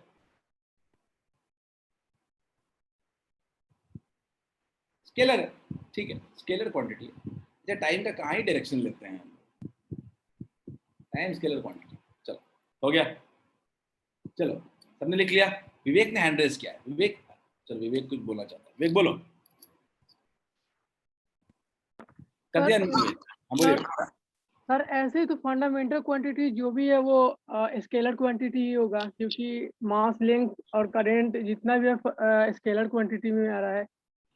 स्केलर है, ठीक है, स्केलर क्वांटिटी है। अच्छा, टाइम का कहाँ ही डायरेक्शन लेते हैं हम? Time scalar quantity. चलो हो गया, चलो सबने लिख लिया। विवेक ने हैंड रेज किया है। विवेक, चलो विवेक कुछ बोलना चाहता है, विवेक बोलो। कर दिया विवेक? हाँ बोलिए। सर ऐसे ही तो फंडामेंटल क्वांटिटी जो भी है वो स्केलर क्वांटिटी ही होगा, क्योंकि मास, लेंथ और करंट जितना भी है स्केलर क्वांटिटी में आ रहा है।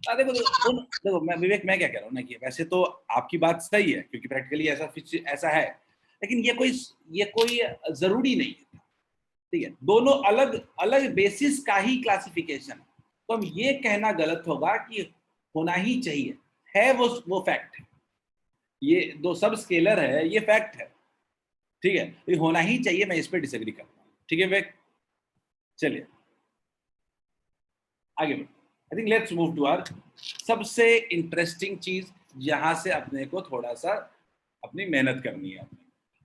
देखो मैं विवेक, मैं क्या कह रहा हूँ ना कि वैसे तो आपकी बात सही है, क्योंकि प्रैक्टिकली ऐसा है, लेकिन ये कोई जरूरी नहीं है। ठीक है, दोनों अलग अलग बेसिस का ही क्लासिफिकेशन है। तो हम ये कहना गलत होगा कि होना ही चाहिए, है वो फैक्ट है। ये दो सब स्केलर है, ये फैक्ट है, ठीक है, ये होना ही चाहिए, मैं इस पे डिसएग्री करता हूँ, ठीक है विवेक। चलिए आगे बढ़ो। I think let's move to our सबसे इंटरेस्टिंग चीज, जहां से अपने को थोड़ा सा अपनी मेहनत करनी है अपने,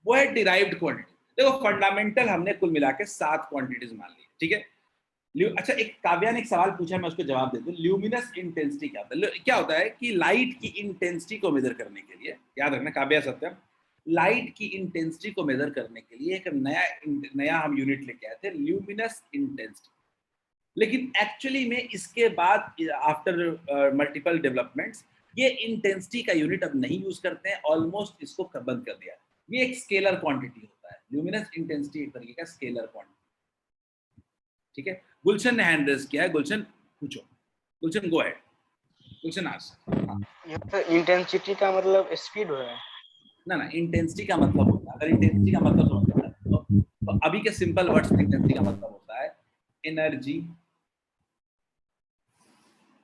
वो है डिराइव्ड क्वांटिटी। देखो फंडामेंटल हमने कुल मिला के 7 क्वांटिटीज मान ली, ठीक है। अच्छा, एक काव्या ने एक सवाल पूछा, मैं उसको जवाब देता हूँ। ल्यूमिनस इंटेंसिटी क्या होता है कि लाइट की इंटेंसिटी को मेजर करने के लिए, याद रखना काव्या सत्यम, लाइट की इंटेंसिटी को मेजर करने के लिए एक नया हम यूनिट लेके आए थे, ल्यूमिनस इंटेंसिटी। लेकिन एक्चुअली में इसके बाद आफ्टर मल्टीपल डेवलपमेंट्स ये इंटेंसिटी का यूनिट अब नहीं यूज करते हैं, ऑलमोस्ट इसको बंद कर दिया। ये एक स्केलर क्वांटिटी होता है, ल्यूमिनस इंटेंसिटी एक तरीके का स्केलर क्वांटिटी, ठीक है। गुलशन ने हैंड रेज किया है, गुलशन पूछो, गुलशन गो अहेड, गुलशन आस्क। इंटेंसिटी का मतलब स्पीड हो रहा है ना, इंटेंसिटी का मतलब होता है, अगर इंटेंसिटी का मतलब समझना है तो अभी के सिंपल वर्ड्स में इंटेंसिटी का मतलब होता है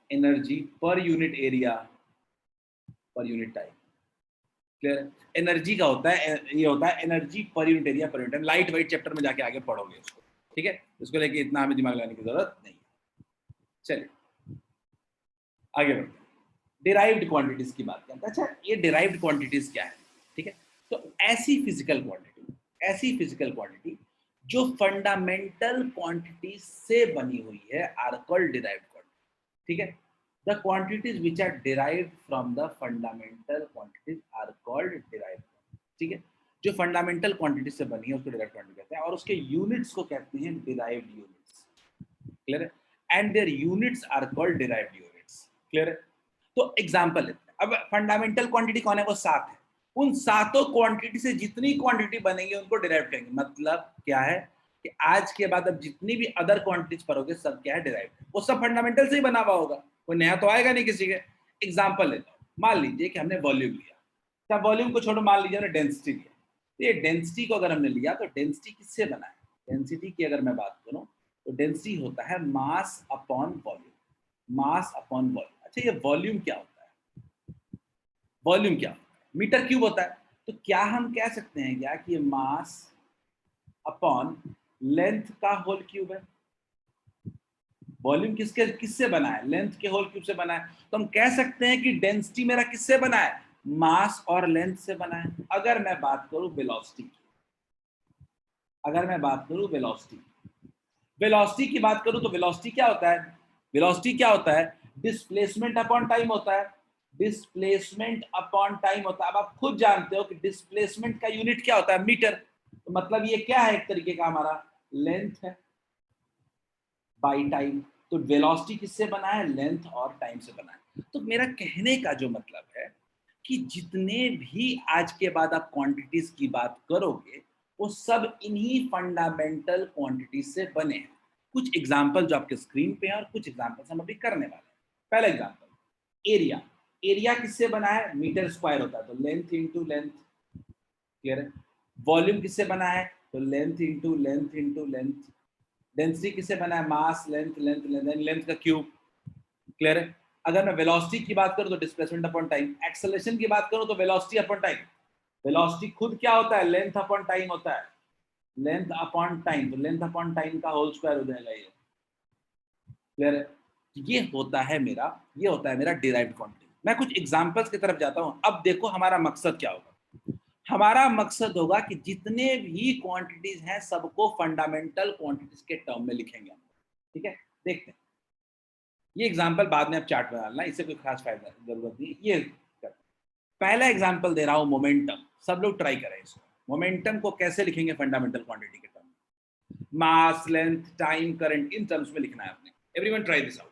energy per unit area per unit time. Clear? Energy का होता है, ये होता है energy per unit area per unit time. Light white chapter में जाके आगे पढ़ोगे उसको, ठीक है, इसको लेके इतना हमें दिमाग लगाने की जरूरत नहीं। चलिए आगे बढ़ते हैं, डिराइव्ड क्वांटिटीज की बात करते हैं। अच्छा, ये डिराइव्ड क्वांटिटीज क्या है, ठीक है। तो ऐसी फिजिकल क्वांटिटी जो फंडामेंटल क्वांटिटी से बनी हुई है आर कॉल्ड डिराइव्ड क्वांटिटी, ठीक है। The quantities which are derived from the fundamental quantities are called derived, ठीक है। जो फंडामेंटल क्वांटिटी से बनी है उसको डिराइव्ड क्वांटिटी कहते हैं, और उसके यूनिट्स को कहते हैं डिराइव्ड यूनिट्स। क्लियर है? And their units are called derived units. Clear है? तो एग्जांपल लेते हैं। अब फंडामेंटल क्वांटिटी कौन है? वो 7 है। उन 7 क्वांटिटी से जितनी क्वांटिटी बनेगी उनको डिराइव करेंगे। मतलब क्या है कि आज के बाद अब जितनी भी अदर क्वांटिटीज पढ़ोगे सब क्या है? डिराइव। वो सब फंडामेंटल से ही बना हुआ होगा, कोई नया तो आएगा नहीं किसी के। एग्जांपल लेता हूँ, मान लीजिए कि हमने वॉल्यूम लिया, क्या वॉल्यूम को छोड़ो, मान लीजिए हमने डेंसिटी लिया। तो ये डेंसिटी को अगर हमने लिया तो डेंसिटी किससे बना है? डेंसिटी की अगर मैं बात करूं तो डेंसिटी होता है mass upon volume, mass upon volume. अच्छा, ये वॉल्यूम क्या होता है? वॉल्यूम क्या होता है? मीटर क्यूब होता है। तो क्या हम कह सकते हैं क्या कि ये मास अपॉन लेंथ का होल क्यूब है? वॉल्यूम किससे बना है? लेंथ के होल क्यूब से बना है। तो हम कह सकते हैं कि डेंसिटी मेरा किससे बना है? मास और लेंथ से बना है। अगर मैं बात करूं वेलोसिटी की, वेलोसिटी की बात करूं तो वेलोसिटी क्या होता है? वेलोसिटी क्या होता है? डिस्प्लेसमेंट अपॉन टाइम होता है। डिस्प्लेसमेंट अपॉन टाइम होता है। अब आप खुद जानते हो कि डिस्प्लेसमेंट का यूनिट क्या होता है? मीटर। तो मतलब ये क्या है? एक तरीके का हमारा लेंथ है बाई टाइम। तो वेलोसिटी किससे बना है? लेंथ और टाइम से बना है। तो मेरा कहने का जो मतलब है कि जितने भी आज के बाद आप क्वांटिटीज की बात करोगे वो सब इन्हीं फंडामेंटल क्वांटिटीज से बने हैं। कुछ एग्जांपल जो आपके स्क्रीन पे हैं और कुछ एग्जांपल्स हम अभी करने वाले हैं। पहला एग्जांपल, एरिया। एरिया किससे बना है? मीटर स्क्वायर होता है, तो लेंथ इंटू लेंथ। क्लियर है? वॉल्यूम किससे बना है? तो length into length into length. Density किससे बना है? Mass length length length length का क्यूब। क्लियर है? अगर मैं वेलोसिटी की बात करूं तो डिस्प्लेसमेंट अपॉन टाइम। एक्सेलरेशन की बात करूं तो वेलोसिटी अपॉन टाइम। वेलोसिटी खुद क्या होता है? लेंथ अपॉन टाइम होता है, लेंथ अपॉन टाइम। तो लेंथ अपॉन टाइम का होल स्क्वायर हो जाएगा ये। क्लियर है? ये होता है मेरा डिराइव्ड क्वांटिटी। मैं कुछ एग्जांपल्स की तरफ जाता हूं। अब देखो हमारा मकसद क्या होगा। हमारा मकसद होगा कि जितने भी क्वांटिटीज हैं सबको फंडामेंटल क्वांटिटीज के टर्म में लिखेंगे हम। ठीक है, देखते हैं। ये एग्जांपल बाद में आप चार्ट बना लेना, इससे कोई खास फायदा जरूरत नहीं। ये पहला एग्जांपल दे रहा हूं, मोमेंटम। सब लोग ट्राई करें इसको। मोमेंटम को कैसे लिखेंगे फंडामेंटल क्वांटिटी के टर्म में? मास length time current, in terms में लिखना है आपने। Everyone try this out.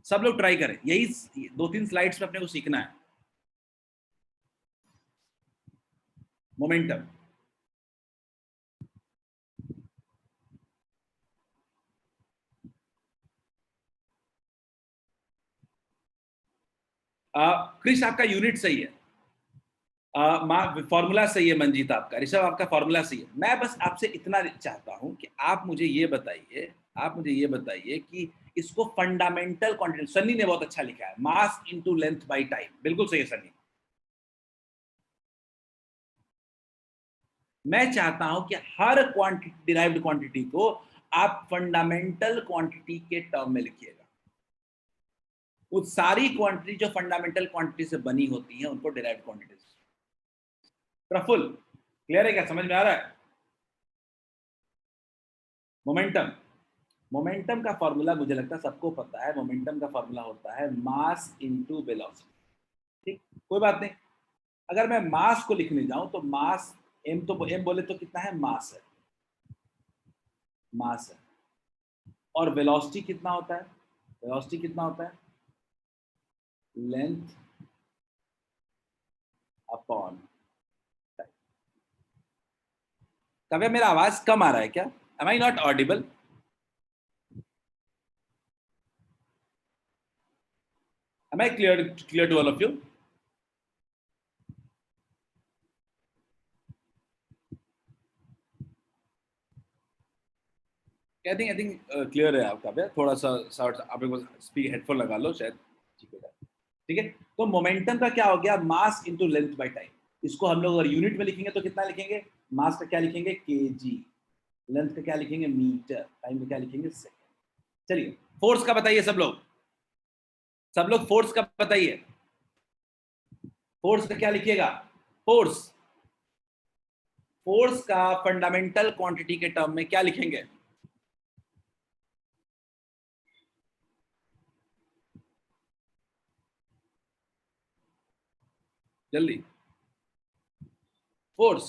सब लोग ट्राई करें, यही 2-3 स्लाइड्स में अपने को सीखना है। मोमेंटम, क्रिश आपका यूनिट सही है, फॉर्मूला सही है, मंजीत आपका, ऋषभ आपका फॉर्मूला सही है। मैं बस आपसे इतना चाहता हूं कि आप मुझे ये बताइए आप मुझे ये बताइए कि इसको फंडामेंटल क्वांटिटी, सन्नी ने बहुत अच्छा लिखा है, mass into length by time, बिल्कुल सही है सन्नी। मैं चाहता हूं कि हर क्वांटिटी, डिराइव्ड क्वांटिटी को आप फंडामेंटल क्वांटिटी के टर्म में लिखिएगा। वो सारी क्वांटिटी जो फंडामेंटल क्वांटिटी से बनी होती हैं उनको डिराइव्ड क्वांटिटी। प्रफुल्ल क्लियर है क्या, समझ में आ रहा है? मोमेंटम, मोमेंटम का फॉर्मूला मुझे लगता है सबको पता है। मोमेंटम का फॉर्मूला होता है मास इनटू वेलोसिटी। ठीक, कोई बात नहीं। अगर मैं मास को लिखने जाऊं तो मास एम, तो एम बोले तो कितना है, मास है, मास है। और वेलोसिटी कितना होता है, वेलोसिटी कितना होता है, लेंथ अपॉन टाइम। कभी मेरा आवाज कम आ रहा है क्या? Am I not audible? Am I clear to all of you? I think clear है आपका भी। थोड़ा सा आप स्पीक हेडफोन लगा लो, शायद ठीक हो जाए। ठीक है, तो मोमेंटम का क्या हो गया, mass into length by time. इसको हम लोग अगर यूनिट में लिखेंगे तो कितना लिखेंगे, मास का क्या लिखेंगे, केजी, लेंथ का क्या लिखेंगे, मीटर, टाइम का क्या लिखेंगे, सेकंड। चलिए फोर्स का बताइए सब लोग, सब लोग फोर्स का बताइए। फोर्स का क्या लिखिएगा, फोर्स, फोर्स का फंडामेंटल क्वांटिटी के टर्म में क्या लिखेंगे? जल्दी, force.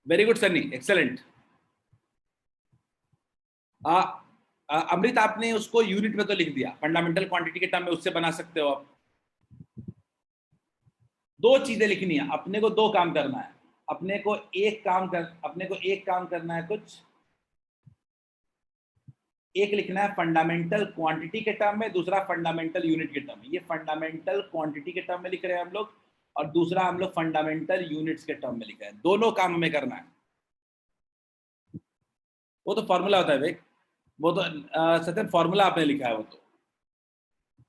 Very good Sunny, excellent. Amrit आपने उसको यूनिट में तो लिख दिया, फंडामेंटल क्वांटिटी के टर्म में उससे बना सकते हो आप। दो चीजें लिखनी है अपने को, दो काम करना है अपने को, एक काम करना है कुछ, एक लिखना है फंडामेंटल क्वांटिटी के टर्म में, दूसरा फंडामेंटल यूनिट के टर्म में। ये फंडामेंटल क्वांटिटी के टर्म में लिख रहे हैं हम लोग, और दूसरा हम लोग फंडामेंटल यूनिट्स के टर्म में लिख रहे हैं। दोनों काम हमें करना है। वो तो फॉर्मूला होता है भाई, वो तो सत्यन फॉर्मूला आपने लिखा है, वो तो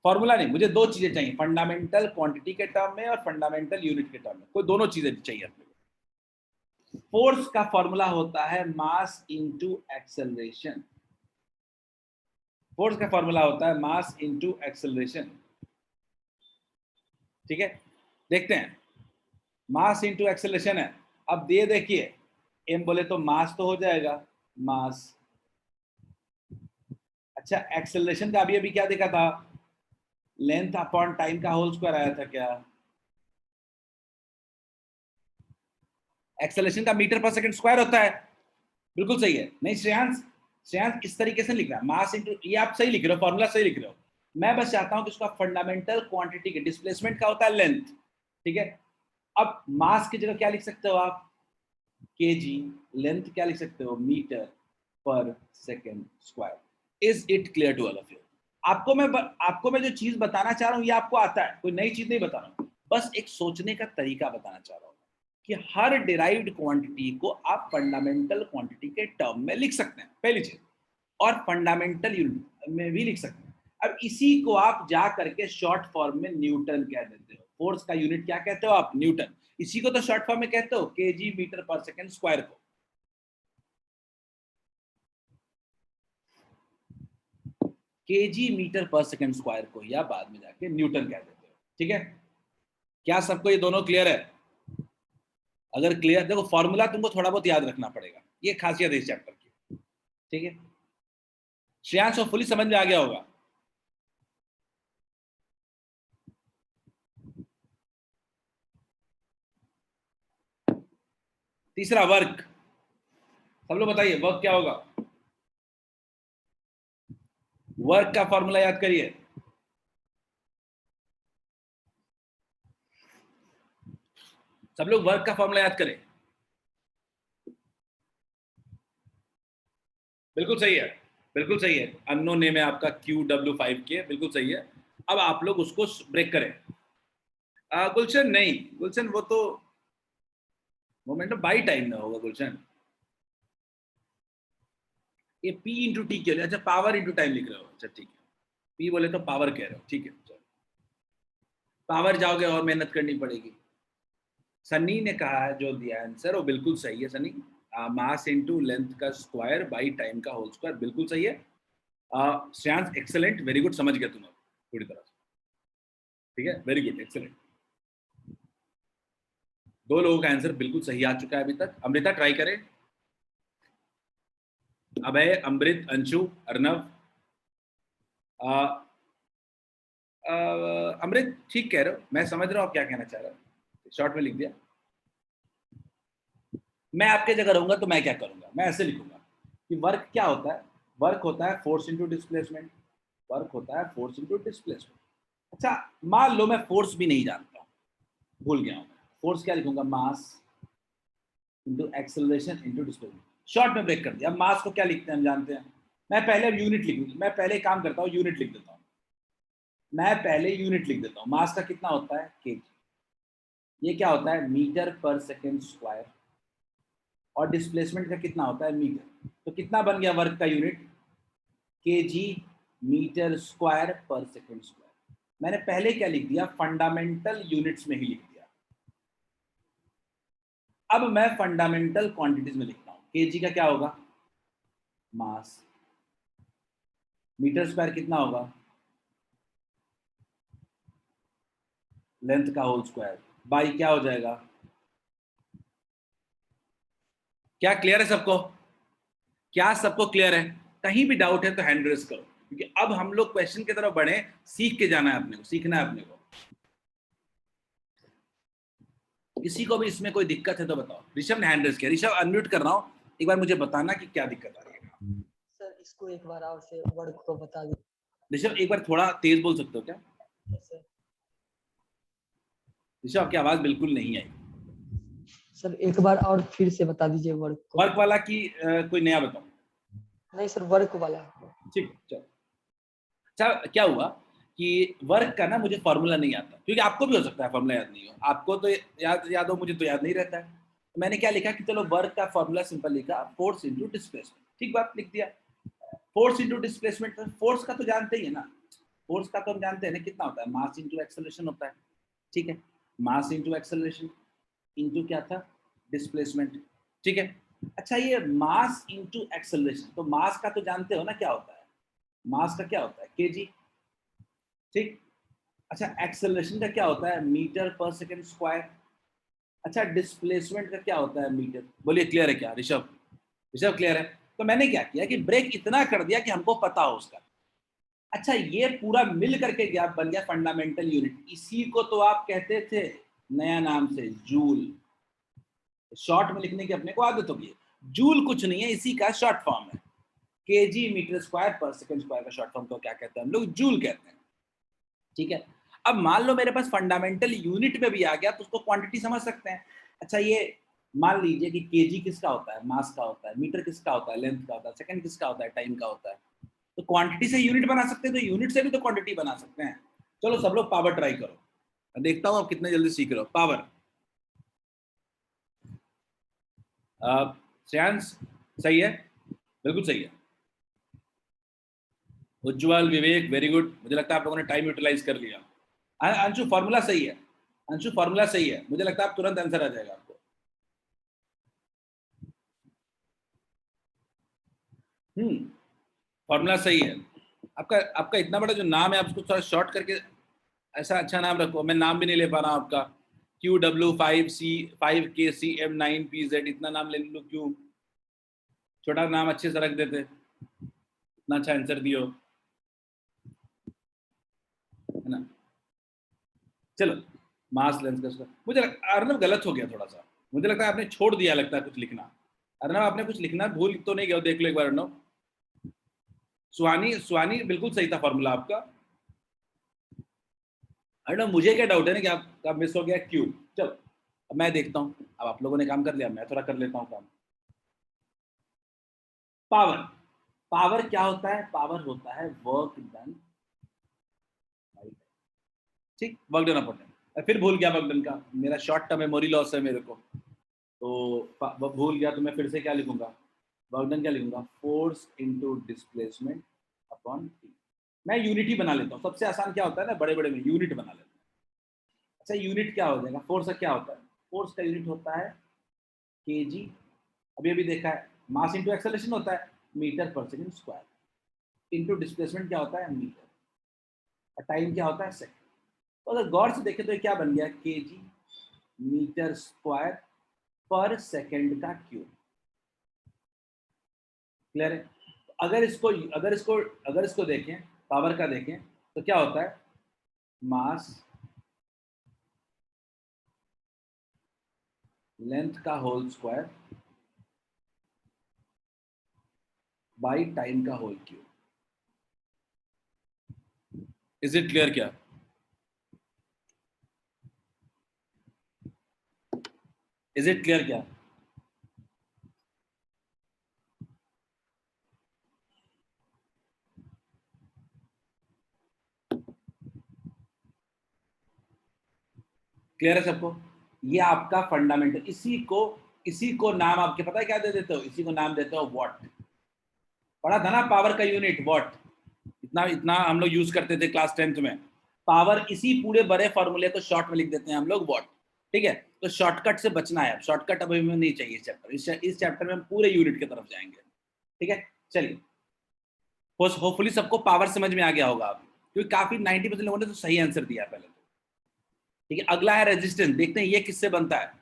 फॉर्मूला नहीं। मुझे दो चीजें चाहिए, फंडामेंटल क्वांटिटी के टर्म में और फंडामेंटल यूनिट के टर्म में, कोई दोनों चीजें चाहिए अपने को। फोर्स का फॉर्मूला होता है मास इनटू एक्सेलरेशन। फोर्स का फॉर्मूला होता है मास इनटू एक्सेलरेशन। ठीक है, देखते हैं, मास इनटू एक्सेलरेशन है। अब दे देखिए, एम बोले तो मास तो हो जाएगा, मास। अच्छा, एक्सेलरेशन का अभी क्या देखा था, लेंथ अपॉन टाइम का होल स्क्वायर आया था क्या? एक्सेलरेशन का मीटर पर सेकंड स्क्वायर होता है, बिल्कुल सही है। नहीं श्रेयांश, श्रेयांश इस तरीके से लिख रहा है, मास इनटू, ये आप सही लिख रहे हो, फॉर्मूला सही लिख रहे हो। मैं बस चाहता हूं कि उसका फंडामेंटल क्वांटिटी के डिस्प्लेसमेंट का होता है लेंथ। ठीक है, अब मास की जगह क्या लिख सकते हो आप, केजी, लेंथ क्या लिख सकते हो, मीटर पर second square. Is it clear to all of you? आपको मैं जो चीज बताना चाह रहा हूं ये आपको आता है, कोई नई चीज नहीं बता रहा हूं, बस एक सोचने का तरीका बताना चाह रहा हूं कि हर डिराइव्ड क्वांटिटी को आप फंडामेंटल क्वांटिटी के टर्म में लिख सकते हैं, पहली चीज, और फंडामेंटल यूनिट में भी लिख सकते हैं। अब इसी को आप जा करके शॉर्ट फॉर्म में न्यूटन कह देते हो। फोर्स का यूनिट क्या कहते हो आप, न्यूटन। इसी को तो शॉर्ट फॉर्म में कहते हो केजी मीटर पर सेकंड स्क्वायर को। केजी मीटर पर सेकंड स्क्वायर को या बाद में जाके न्यूटन कह देते हो। ठीक है, क्या सबको ये दोनों क्लियर है? अगर क्लियर, देखो फॉर्मूला तुमको थोड़ा बहुत याद रखना पड़ेगा, ये खासियत है इस चैप्टर की। ठीक है, श्रेयांश को फुली समझ में आ गया होगा। तीसरा वर्क, सब लोग बताइए वर्क क्या होगा। वर्क का फॉर्मूला याद करिए, सब लोग वर्क का फॉर्मूला याद करें। बिल्कुल सही है, बिल्कुल सही है। अननोन नेम है आपका QW5K, बिल्कुल सही है। अब आप लोग उसको ब्रेक करें। गुलशन नहीं, गुलशन वो तो मोमेंटम बाई टाइम में होगा गुलशन। ये P इंटू टी क्यों? अच्छा पावर इंटू टाइम लिख रहे हो, अच्छा ठीक है, P बोले तो पावर कह रहे हो, ठीक है, चलो पावर जाओगे और मेहनत करनी पड़ेगी। सनी ने कहा है जो दिया आंसर वो बिल्कुल सही है सनी, मास इंटू लेंथ का स्क्वायर बाई टाइम का होल स्क्वायर, बिल्कुल सही है। श्रेयांश एक्सेलेंट, वेरी गुड, समझ गया तुम अब पूरी तरह से, ठीक है, वेरी गुड, एक्सेलेंट। 2 लोगों का आंसर बिल्कुल सही आ चुका है अभी तक। अमृता ट्राई करे, अभय, अमृत, अंशु, अर्नव, अमृत ठीक कह रहे हो, मैं समझ रहा हूँ आप क्या कहना चाह रहे हो, शॉर्ट में लिख दिया। मैं आपके जगह रहूंगा तो मैं क्या करूंगा, मैं ऐसे लिखूंगा कि वर्क क्या होता है, वर्क होता है फोर्स इंटू डिस्प्लेसमेंट, वर्क होता है फोर्स इंटू डिस्प्लेसमेंट। अच्छा मान लो मैं फोर्स भी नहीं जानता, भूल गया हूं, फोर्स क्या लिखूंगा, mass into acceleration into displacement, short में ब्रेक कर दिया। अब मास को क्या लिखते हैं हम जानते हैं, मैं पहले यूनिट लिखूंगा, मैं पहले काम करता हूँ यूनिट लिख देता हूँ, मैं पहले यूनिट लिख देता हूँ। मास का कितना होता है, केजी, ये क्या होता है, मीटर पर सेकेंड स्क्वायर, और डिस्प्लेसमेंट का कितना होता है, मीटर, तो कितना बन गया वर्क का यूनिट, केजी मीटर स्क्वायर पर सेकेंड स्क्वायर। मैंने पहले क्या लिख दिया, फंडामेंटल यूनिट्स में ही लिख दिया। अब मैं फंडामेंटल क्वांटिटीज में लिखता हूं, केजी का क्या होगा, मास, मीटर स्क्वायर कितना होगा, लेंथ का होल स्क्वायर, बाई क्या हो जाएगा। क्या क्लियर है सबको, क्या सबको क्लियर है? कहीं भी डाउट है तो हैंड रेज करो, क्योंकि अब हम लोग क्वेश्चन की तरफ बढ़े, सीख के जाना है अपने को, सीखना है अपने को। किसी को भी इसमें कोई दिक्कत है तो बताओ। ऋषभ ने हैंड रेज किया, ऋषभ अनम्यूट कर रहा हूं, एक बार मुझे बताना कि क्या दिक्कत आ रही है। सर इसको एक बार और से वर्ड को बता दीजिए। ऋषभ एक बार थोड़ा तेज बोल सकते हो क्या? सर ऋषभ आपकी आवाज बिल्कुल नहीं आई। सर एक बार और फिर से बता दीजिए वर्ड को। वर्क वाला की कोई नया बताओ। नहीं सर वर्क वाला। ठीक, चलो। अच्छा क्या हुआ कि वर्क का ना मुझे फॉर्मूला नहीं आता, क्योंकि आपको भी हो सकता है फॉर्मूला याद नहीं हो, आपको तो याद हो, मुझे तो याद नहीं रहता है। तो मैंने क्या लिखा कि चलो वर्क का फॉर्मूला सिंपल लिखा, फोर्स इंटू डिस्प्लेसमेंट, ठीक बात लिख दिया। फोर्स इंटू डिस्प्लेसमेंट, फोर्स का तो जानते ही है ना, फोर्स का तो हम जानते हैं ना कितना होता है, मास इंटू एक्सेलरेशन होता है, ठीक है, मास इंटू एक्सेलरेशन इंटू क्या था, डिस्प्लेसमेंट, ठीक है। अच्छा ये मास इंटू एक्सेलरेशन, तो मास का तो जानते हो ना क्या होता है, मास का क्या होता है, केजी, ठीक। अच्छा एक्सेलरेशन का क्या होता है, मीटर पर सेकेंड स्क्वायर। अच्छा डिस्प्लेसमेंट का क्या होता है, मीटर। बोलिए क्लियर है क्या ऋषभ? ऋषभ क्लियर है? तो मैंने क्या किया कि ब्रेक इतना कर दिया कि हमको पता हो उसका। अच्छा ये पूरा मिल करके क्या बन गया, फंडामेंटल यूनिट। इसी को तो आप कहते थे नया नाम से जूल, शॉर्ट में लिखने की अपने को आदत होगी। जूल कुछ नहीं है, इसी का शॉर्ट फॉर्म है, केजी मीटर स्क्वायर पर सेकंड स्क्वायर का शॉर्ट फॉर्म को क्या कहते हैं हम लोग, जूल कहते हैं, ठीक है। अब मान लो मेरे पास फंडामेंटल यूनिट में भी आ गया तो उसको क्वांटिटी समझ सकते हैं। अच्छा ये मान लीजिए कि केजी किसका होता है, मास का होता है, मीटर किसका होता है, लेंथ का होता है, सेकंड किसका होता है, टाइम का होता है। तो क्वांटिटी से यूनिट बना सकते हैं, तो यूनिट से भी तो क्वांटिटी बना सकते हैं। चलो सब लोग पावर ट्राई करो, मैं देखता हूँ आप कितने जल्दी सीख रहे हो। पावर, श्रेयांश सही है, बिल्कुल सही है। उज्जवल, विवेक वेरी गुड, मुझे लगता है आप लोगों ने टाइम यूटिलाइज कर लिया। अंशु फॉर्मूला सही है, अंशु फॉर्मूला सही है, मुझे लगता है आप तुरंत आंसर आ जाएगा आपको। फॉर्मूला सही है आपका। आपका इतना बड़ा जो नाम है आप उसको थोड़ा शॉर्ट करके ऐसा अच्छा नाम रखो, मैं नाम भी नहीं ले पा रहा हूं आपका, QW5C5KCM9PZ, इतना नाम ले लो क्यों, छोटा नाम अच्छे से रख देते, इतना अच्छा आंसर दियो, है ना। चलो मास लेंस का मुझे अर्नव गलत हो गया थोड़ा सा, मुझे लगता है आपने छोड़ दिया, लगता है कुछ लिखना। अर्नव आपने कुछ लिखना भूल तो नहीं गया, देख लो एक बार अर्नव। सुहानी बिल्कुल सही था फॉर्मूला आपका। अर्नव मुझे क्या डाउट है ना कि आपका मिस हो गया क्यों। चलो अब मैं देखता हूं, अब आप लोगों ने काम कर लिया, मैं थोड़ा कर लेता हूं काम। पावर, पावर क्या होता है, पावर होता है वर्क डन, ठीक, वर्क डन अपॉन टाइम। फिर भूल गया वर्क डन का, मेरा शॉर्ट टर्म मेमोरी लॉस है मेरे को, तो भूल गया तो मैं फिर से क्या लिखूंगा, वर्क डन क्या लिखूंगा, force into displacement upon T. मैं यूनिट ही बना लेता हूँ, सबसे आसान क्या होता है ना, बड़े बड़े में यूनिट बना लेते हैं। अच्छा यूनिट क्या हो जाएगा, फोर्स का क्या होता है, फोर्स का यूनिट होता है केजी, अभी अभी देखा है, मास इंटू एक्सेलरेशन होता है मीटर पर सेकंड स्क्वायर, इंटू डिस्प्लेसमेंट क्या होता है मीटर, और टाइम क्या होता है सेकंड। तो अगर गौर से देखें तो ये क्या बन गया, केजी मीटर स्क्वायर पर सेकंड का क्यूब। क्लियर है? अगर इसको देखें, पावर का देखें तो क्या होता है, मास लेंथ का होल स्क्वायर बाई टाइम का whole cube. Is it clear? क्या इज इट क्लियर? क्या क्लियर है सबको? ये आपका फंडामेंटल, इसी को नाम आपके पता है क्या दे देते हो, इसी को नाम देते हो वॉट। पढ़ा था ना पावर का यूनिट वॉट, इतना इतना हम लोग यूज करते थे क्लास 10th में। पावर, इसी पूरे बड़े फॉर्मूले को शॉर्ट में लिख देते हैं हम लोग वॉट। ठीक है, तो शॉर्टकट से बचना है, शॉर्टकट अभी हमें नहीं चाहिए इस चैप्टर में हम पूरे यूनिट की तरफ जाएंगे। ठीक है, चलिए, होपफुली सबको पावर समझ में आ गया होगा अब, क्योंकि काफी 90% लोगों ने तो सही आंसर दिया पहले तो। ठीक है, अगला है रेजिस्टेंस, देखते हैं ये किससे बनता है।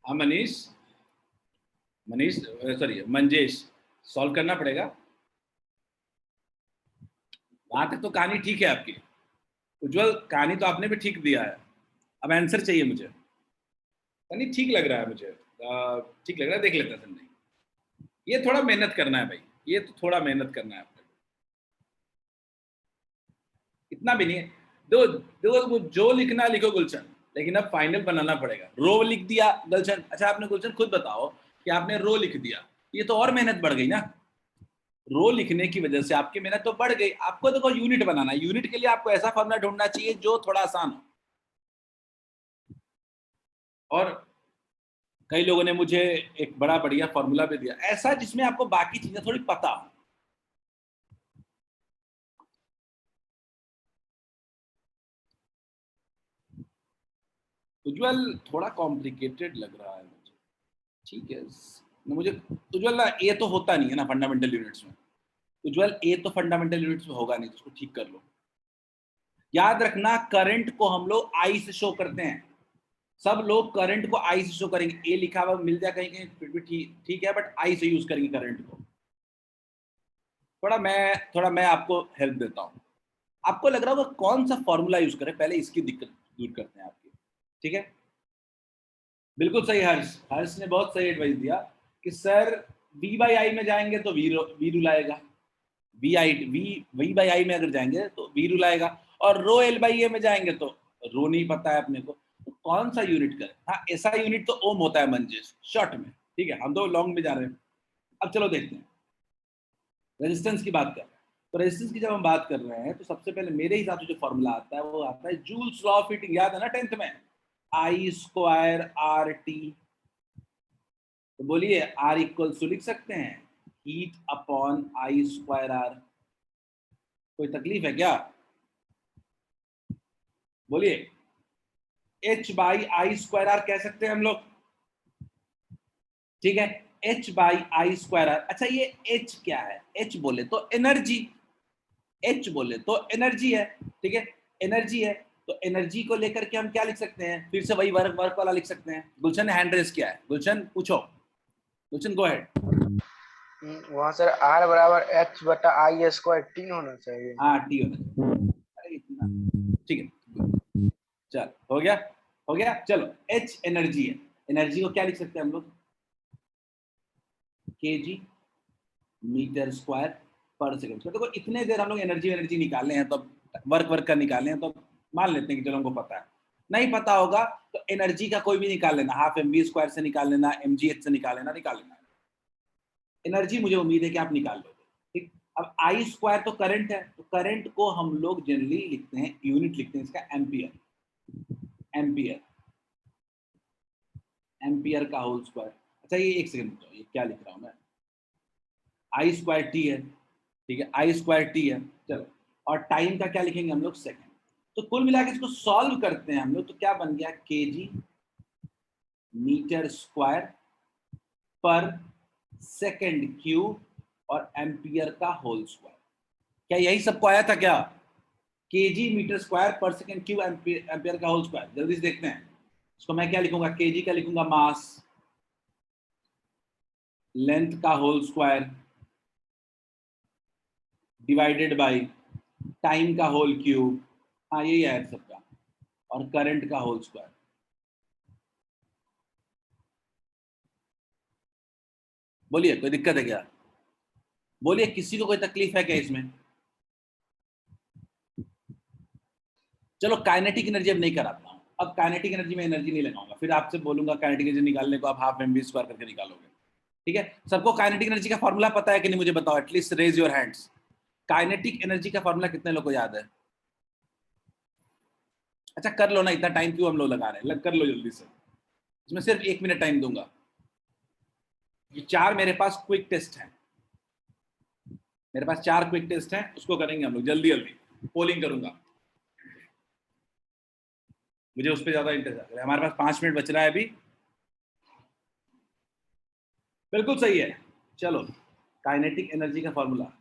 हाँ मनीष सॉरी मंजेश, सॉल्व करना पड़ेगा। वहां तक तो कहानी ठीक है आपकी, उज्जवल कहानी तो आपने भी ठीक दिया है, अब आंसर चाहिए मुझे। नहीं ठीक लग रहा है मुझे, ठीक लग रहा है, देख लेते हैं संजय। ये थोड़ा मेहनत करना है भाई, ये तो थोड़ा मेहनत करना है आपको, इतना भी नहीं है। दो जो लिखना लिखो गुलशन, लेकिन अब फाइनल बनाना पड़ेगा। रो लिख दिया गुलशन, अच्छा आपने गुलशन खुद बताओ कि आपने रो लिख दिया, ये तो और मेहनत बढ़ गई ना। रो लिखने की वजह से आपकी मेहनत तो बढ़ गई। आपको देखो यूनिट बनाना है, यूनिट के लिए आपको ऐसा फॉर्मूला ढूंढना चाहिए जो थोड़ा आसान हो। और कई लोगों ने मुझे एक बड़ा बढ़िया फॉर्मूला भी दिया, ऐसा जिसमें आपको बाकी चीजें थोड़ी पता हो। उज्जवल थोड़ा कॉम्प्लिकेटेड लग रहा है मुझे, ठीक है मुझे उज्जवल ना, ये तो होता नहीं है ना फंडामेंटल यूनिट्स में। उज्जवल ए तो फंडामेंटल यूनिट्स में होगा नहीं, तो उसको ठीक कर लो। याद रखना करंट को हम लोग आई से शो करते हैं, सब लोग करंट को आई से शो करेंगे। ए लिखा हुआ मिल जाए कहीं कहीं फिर भी ठीक है, बट आई से यूज करेंगे करंट को। थोड़ा मैं आपको हेल्प देता हूँ। आपको लग रहा होगा कौन सा फॉर्मूला यूज करें, पहले इसकी दिक्कत दूर करते हैं आपकी। ठीक है, बिल्कुल सही हर्ष ने बहुत सही एडवाइस दिया कि सर v बाई आई में जाएंगे तो वी रूल आएगा, वी बाई आई में अगर जाएंगे तो वी रूल आएगा, और रो एल बाई ए में जाएंगे तो रो नहीं पता है अपने को, तो कौन सा यूनिट करें। हाँ ऐसा यूनिट तो ओम होता है मंजेश शॉर्ट में। ठीक है, हम तो लॉन्ग में जा रहे हैं। अब चलो देखते हैं, रेजिस्टेंस की बात कर रहे हैं। तो रेजिस्टेंस की जब हम बात कर रहे हैं तो सबसे पहले मेरे हिसाब से जो फॉर्मूला आता है वो आता है जूल्स लॉ ऑफ हीटिंग, याद है ना 10th में, आई स्क्वायर आर टी। तो बोलिए आर इक्वल टू लिख सकते हैं heat upon I square R. कोई तकलीफ है क्या? बोलिए h by I square R कह सकते हैं हम लोग। ठीक है, h by I square R. अच्छा ये h क्या है? h बोले तो एनर्जी, h बोले तो एनर्जी है। ठीक है, एनर्जी है तो एनर्जी को लेकर के हम क्या लिख सकते हैं, फिर से वही वर्क वाला लिख सकते हैं। गुलशन ने हैंड रेस किया है, गुलशन पूछो, गुलशन गो अहेड। वहाँ सर R बराबर H बटा आई स्क्वायर टी होना चाहिए। हाँ टी होना चाहिए। अरे इतना ठीक है, चल हो गया। चलो H एनर्जी है, एनर्जी को क्या लिख सकते हैं हम लोग, kg मीटर स्क्वायर पर सेकंड। तो देखो इतने देर हम लोग एनर्जी निकालने हैं, तो वर्क का निकालने हैं, तो मान लेते हैं कि चलो हमको पता है। नहीं पता होगा तो एनर्जी का कोई भी निकाल लेना, हाफ mv स्क्वायर से निकाल लेना, mgh से निकाल लेना। एनर्जी मुझे उम्मीद है कि आप निकाल लोगे। ठीक, अब आई स्क्वायर तो करंट है, तो करंट को हम लोग जनरली लिखते हैं, यूनिट लिखते हैं इसका एम्पियर, एम्पियर, एम्पियर का होल स्क्वायर। अच्छा ये एक सेकंड, ये क्या लिख रहा हूं मैं, आई स्क्वायर टी है, ठीक है, आई स्क्वायर टी है, चलो, और टाइम का क्या लिखेंगे हम लोग, सेकंड। तो कुल मिला के इसको सॉल्व करते हैं हम लोग, तो क्या बन गया, केजी मीटर स्क्वायर पर सेकंड क्यूब और एम्पियर का होल स्क्वायर। क्या यही सबको आया था क्या, केजी मीटर स्क्वायर पर सेकंड क्यूब एम्पियर का होल स्क्वायर। जल्दी से देखते हैं इसको, मैं क्या लिखूंगा, केजी का लिखूंगा मास, लेंथ का whole square divided by time का होल क्यूब, हाँ यही है सबका, और करंट का होल स्क्वायर। बोलिए कोई दिक्कत है क्या, बोलिए किसी को कोई तकलीफ है क्या इसमें। चलो काइनेटिक एनर्जी अब नहीं कराता हूं, अब काइनेटिक एनर्जी में एनर्जी नहीं लगाऊंगा, फिर आपसे बोलूंगा काइनेटिक एनर्जी निकालने को, आप हाफ एम वी स्क्वायर करके निकालोगे, ठीक है। सबको काइनेटिक एनर्जी का फॉर्मूला पता है कि नहीं, मुझे बताओ, at least raise your hands. Kinetic energy का फॉर्मूला कितने लोगों को याद है। अच्छा कर लो ना, इतना टाइम क्यों हम लोग लगा रहे हैं, कर लो जल्दी से, इसमें सिर्फ 1 मिनट टाइम दूंगा। ये 4 मेरे पास क्विक टेस्ट है, मेरे पास 4 क्विक टेस्ट हैं, उसको करेंगे हम लोग जल्दी जल्दी, पोलिंग करूंगा, मुझे उस पर ज्यादा इंटरेस्ट है। हमारे पास 5 मिनट बच रहा है अभी, बिल्कुल सही है। चलो काइनेटिक एनर्जी का फॉर्मूला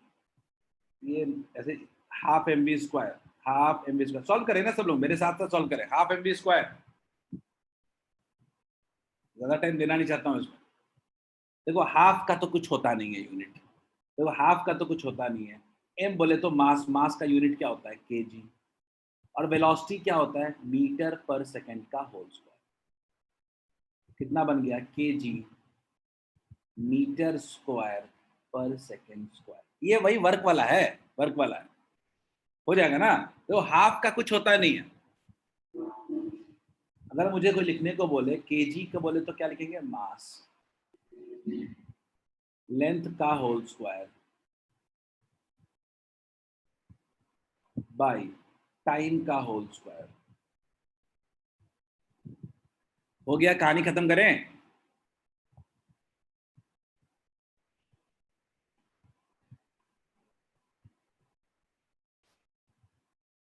ये ऐसे, half m b square, half m b square, solve करें ना सब लोग मेरे साथ साथ सॉल्व करें, हाफ एम बी स्क्वायर, ज्यादा टाइम देना नहीं चाहता हूँ इसमें। देखो हाफ का तो कुछ होता नहीं है यूनिट, देखो हाफ का तो कुछ होता नहीं है। एम बोले तो मास, मास का यूनिट क्या होता है, केजी, और वेलोसिटी क्या होता है, मीटर पर सेकंड का होल स्क्वायर। कितना बन गया, केजी मीटर स्क्वायर पर सेकंड स्क्वायर, ये वही वर्क वाला है, वर्क वाला है, हो जाएगा ना। तो हाफ का कुछ होता नहीं है। अगर मुझे कोई लिखने को बोले केजी का बोले तो क्या लिखेंगे, मास, लेंथ का होल स्क्वायर बाय टाइम का होल स्क्वायर। हो गया, कहानी खत्म करें।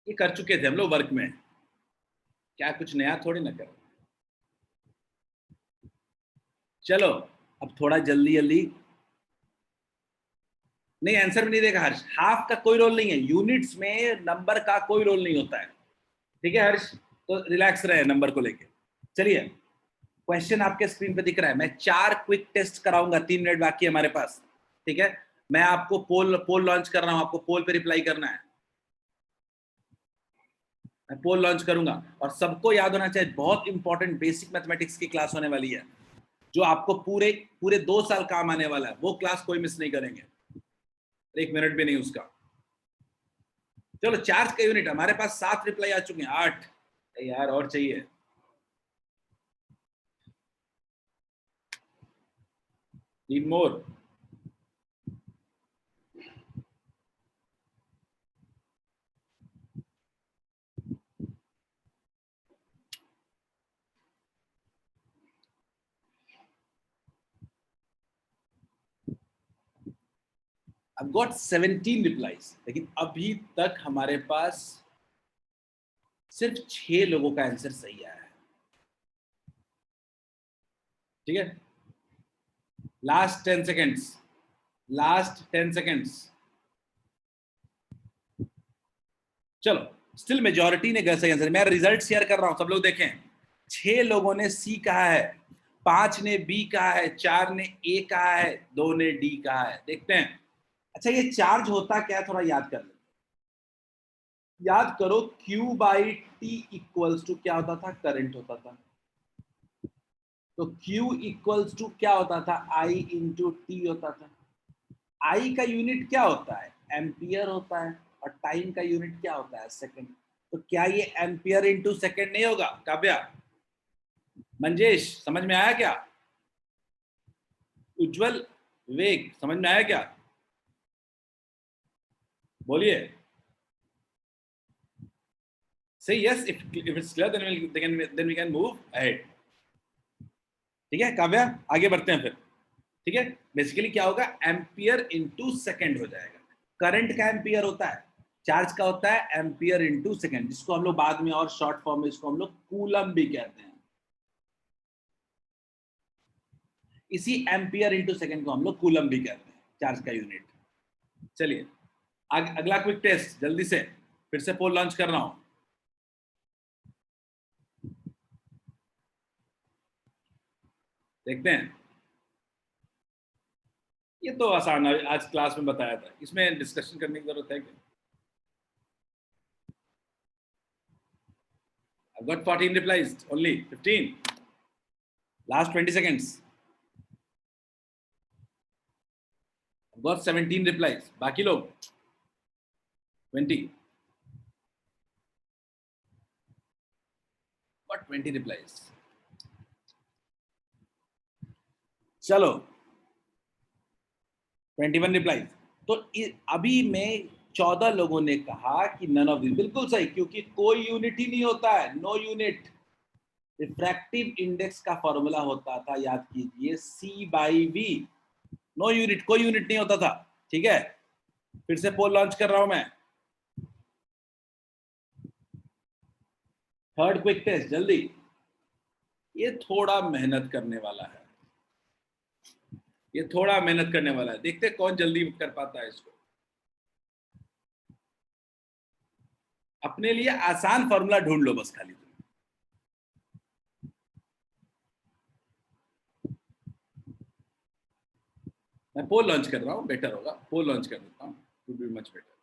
ये कर चुके थे हम लोग वर्क में, क्या कुछ नया थोड़ी ना करो। चलो अब थोड़ा जल्दी जल्दी, नहीं आंसर भी नहीं देगा हर्ष, हाफ का कोई रोल नहीं है, यूनिट्स में नंबर का कोई रोल नहीं होता है, ठीक है हर्ष, तो रिलैक्स रहे नंबर को लेके। चलिए क्वेश्चन आपके स्क्रीन पे दिख रहा है, मैं 4 क्विक टेस्ट कराऊंगा, 3 मिनट बाकी है हमारे पास, ठीक है। मैं आपको पोल लॉन्च कर रहा हूं, आपको पोल पे रिप्लाई करना है, मैं पोल लॉन्च करूंगा, और सबको याद होना चाहिए, बहुत इंपॉर्टेंट बेसिक मैथमेटिक्स की क्लास होने वाली है, जो आपको पूरे 2 साल काम आने वाला है, वो क्लास कोई मिस नहीं करेंगे, 1 मिनट भी नहीं उसका। चलो चार्ज का यूनिट, हमारे पास 7 रिप्लाई आ चुके हैं, 8 यार और चाहिए, need more. I've got 17 replies, लेकिन अभी तक हमारे पास सिर्फ 6 लोगों का आंसर सही आया है, ठीक है। लास्ट 10 सेकेंड्स, लास्ट 10 सेकेंड्स, चलो स्टिल मेजॉरिटी ने सही आंसर, मैं रिजल्ट शेयर कर रहा हूं, सब लोग देखें। 6 लोगों ने सी कहा है, 5 ने बी कहा है, 4 ने ए कहा है, 2 ने डी कहा है, देखते हैं। अच्छा ये चार्ज होता क्या, थोड़ा याद कर लेते, याद करो, Q by T equals to क्या होता था, करंट होता था, तो Q इक्वल्स टू क्या होता था, I इंटू टी होता था। I का यूनिट क्या होता है, एम्पियर होता है, और टाइम का यूनिट क्या होता है, सेकंड। तो क्या ये एम्पियर इंटू सेकंड नहीं होगा, काव्या, मंजेश समझ में आया क्या, उज्जवल, वेग समझ में आया क्या। बोलिए। Say yes if it's clear, then we can move ahead. ठीक है काव्या, आगे बढ़ते हैं फिर। ठीक है, बेसिकली क्या होगा, एम्पियर इनटू सेकंड हो जाएगा। करंट का एम्पियर होता है, चार्ज का होता है एम्पियर इनटू सेकंड, जिसको हम लोग बाद में और शॉर्ट फॉर्म में इसको हम लोग कूलम भी कहते हैं। इसी एम्पियर इनटू सेकंड को हम लोग कूलम भी कहते हैं, चार्ज का यूनिट। चलिए अगला क्विक टेस्ट जल्दी से, फिर से पोल लॉन्च कर रहा हूं। देखते हैं, ये तो आसान है, आज क्लास में बताया था, इसमें डिस्कशन करने की जरूरत है क्या? I've got 14 replies, only 15. Last 20 seconds. I've got 17 replies. बाकी लोग 20. Got 20 replies. चलो 21 रिप्लाई। तो अभी में 14 लोगों ने कहा कि नन ऑफ दिस, बिल्कुल सही, क्योंकि कोई यूनिट ही नहीं होता है, नो यूनिट। रिफ्रैक्टिव इंडेक्स का फॉर्मूला होता था, याद कीजिए, C/V, नो यूनिट, कोई यूनिट नहीं होता था। ठीक है, फिर से पोल लॉन्च कर रहा हूं मैं। थर्ड क्विक टेस्ट जल्दी, ये थोड़ा मेहनत करने वाला है, ये थोड़ा मेहनत करने वाला है, देखते कौन जल्दी कर पाता है इसको। अपने लिए आसान फॉर्मूला ढूंढ लो बस खाली। मैं पोल लॉन्च कर रहा हूं, बेटर होगा, पोल लॉन्च कर देता हूं, would be much better.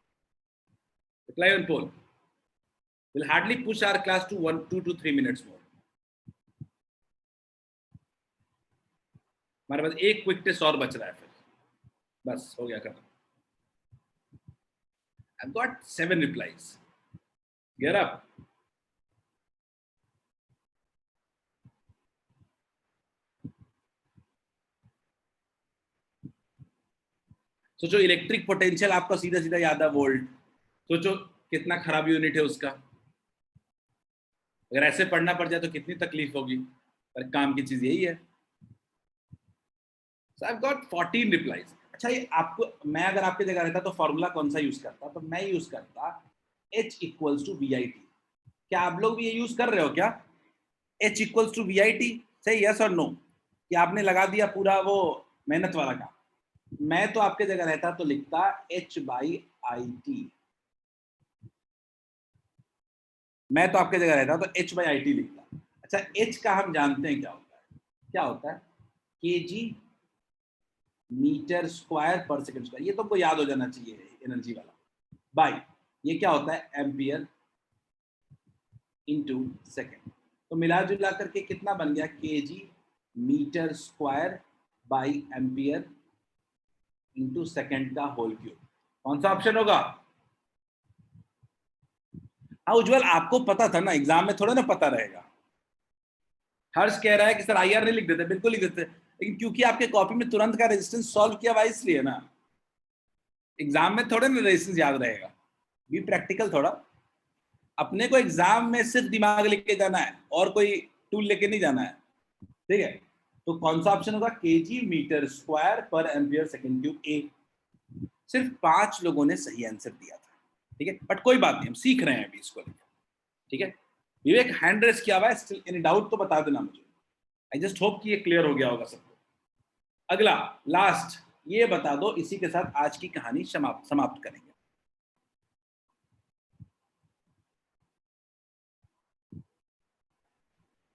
Reply on poll will hardly push our class to 2 to 3 minutes more. हमारे पास एक क्विक टेस्ट और बच रहा है, फिर बस हो गया खत्म। I've got 7 replies. Get up. सोचो इलेक्ट्रिक पोटेंशियल आपका सीधा सीधा याद है वोल्ट, सोचो कितना खराब यूनिट है उसका। अगर ऐसे पढ़ना पड़ जाए तो कितनी तकलीफ होगी, पर काम की चीज यही है। So I've got 14 replies. अच्छा, ये आपको, मैं अगर आपकी जगह रहता तो फॉर्मूला कौन सा यूज करता? तो मैं यूज करता H = VIT। क्या आप लोग भी ये यूज कर रहे हो क्या? H = VIT, सही, यस और नो? कि आपने लगा दिया पूरा वो मेहनत वाला काम? मैं तो आपके जगह रहता तो लिखता H/IT। मैं तो आपके जगह रहता तो H/IT लिखता। अच्छा, H का हम जानते हैं क्या होता है, क्या होता है? kg मीटर स्क्वायर पर सेकंड स्क्वायर, ये तुमको याद हो जाना चाहिए, एनर्जी वाला। बाय ये क्या होता है? Ampere into second. तो मिला जुला करके कितना बन गया? kg metre square by ampere into second का होल क्यूब। कौन सा ऑप्शन होगा? हाँ उज्जवल, आपको पता था ना, एग्जाम में थोड़ा ना पता रहेगा। हर्ष कह रहा है कि सर IR नहीं लिख देते, बिल्कुल लिख देते, लेकिन क्योंकि आपके कॉपी में तुरंत का रेजिस्टेंस सॉल्व किया हुआ इसलिए ना, एग्जाम में थोड़े ना रेजिस्टेंस याद रहेगा। बी प्रैक्टिकल थोड़ा, अपने को एग्जाम में सिर्फ दिमाग लेके जाना है और कोई टूल लेके नहीं जाना है। ठीक है, तो कौन सा ऑप्शन होगा? kg मीटर स्क्वायर पर एम्पियर सेकंड क्यूब। ए। सिर्फ 5 लोगों ने सही आंसर दिया था। ठीक है, बट कोई बात नहीं, हम सीख रहे हैं अभी इसको। ठीक है, विवेक हैंड रेस किया हुआ है, स्टिल एनी डाउट तो बता देना मुझे। आई जस्ट होप कि ये क्लियर हो गया होगा सबको। अगला लास्ट, ये बता दो, इसी के साथ आज की कहानी समाप्त करेंगे।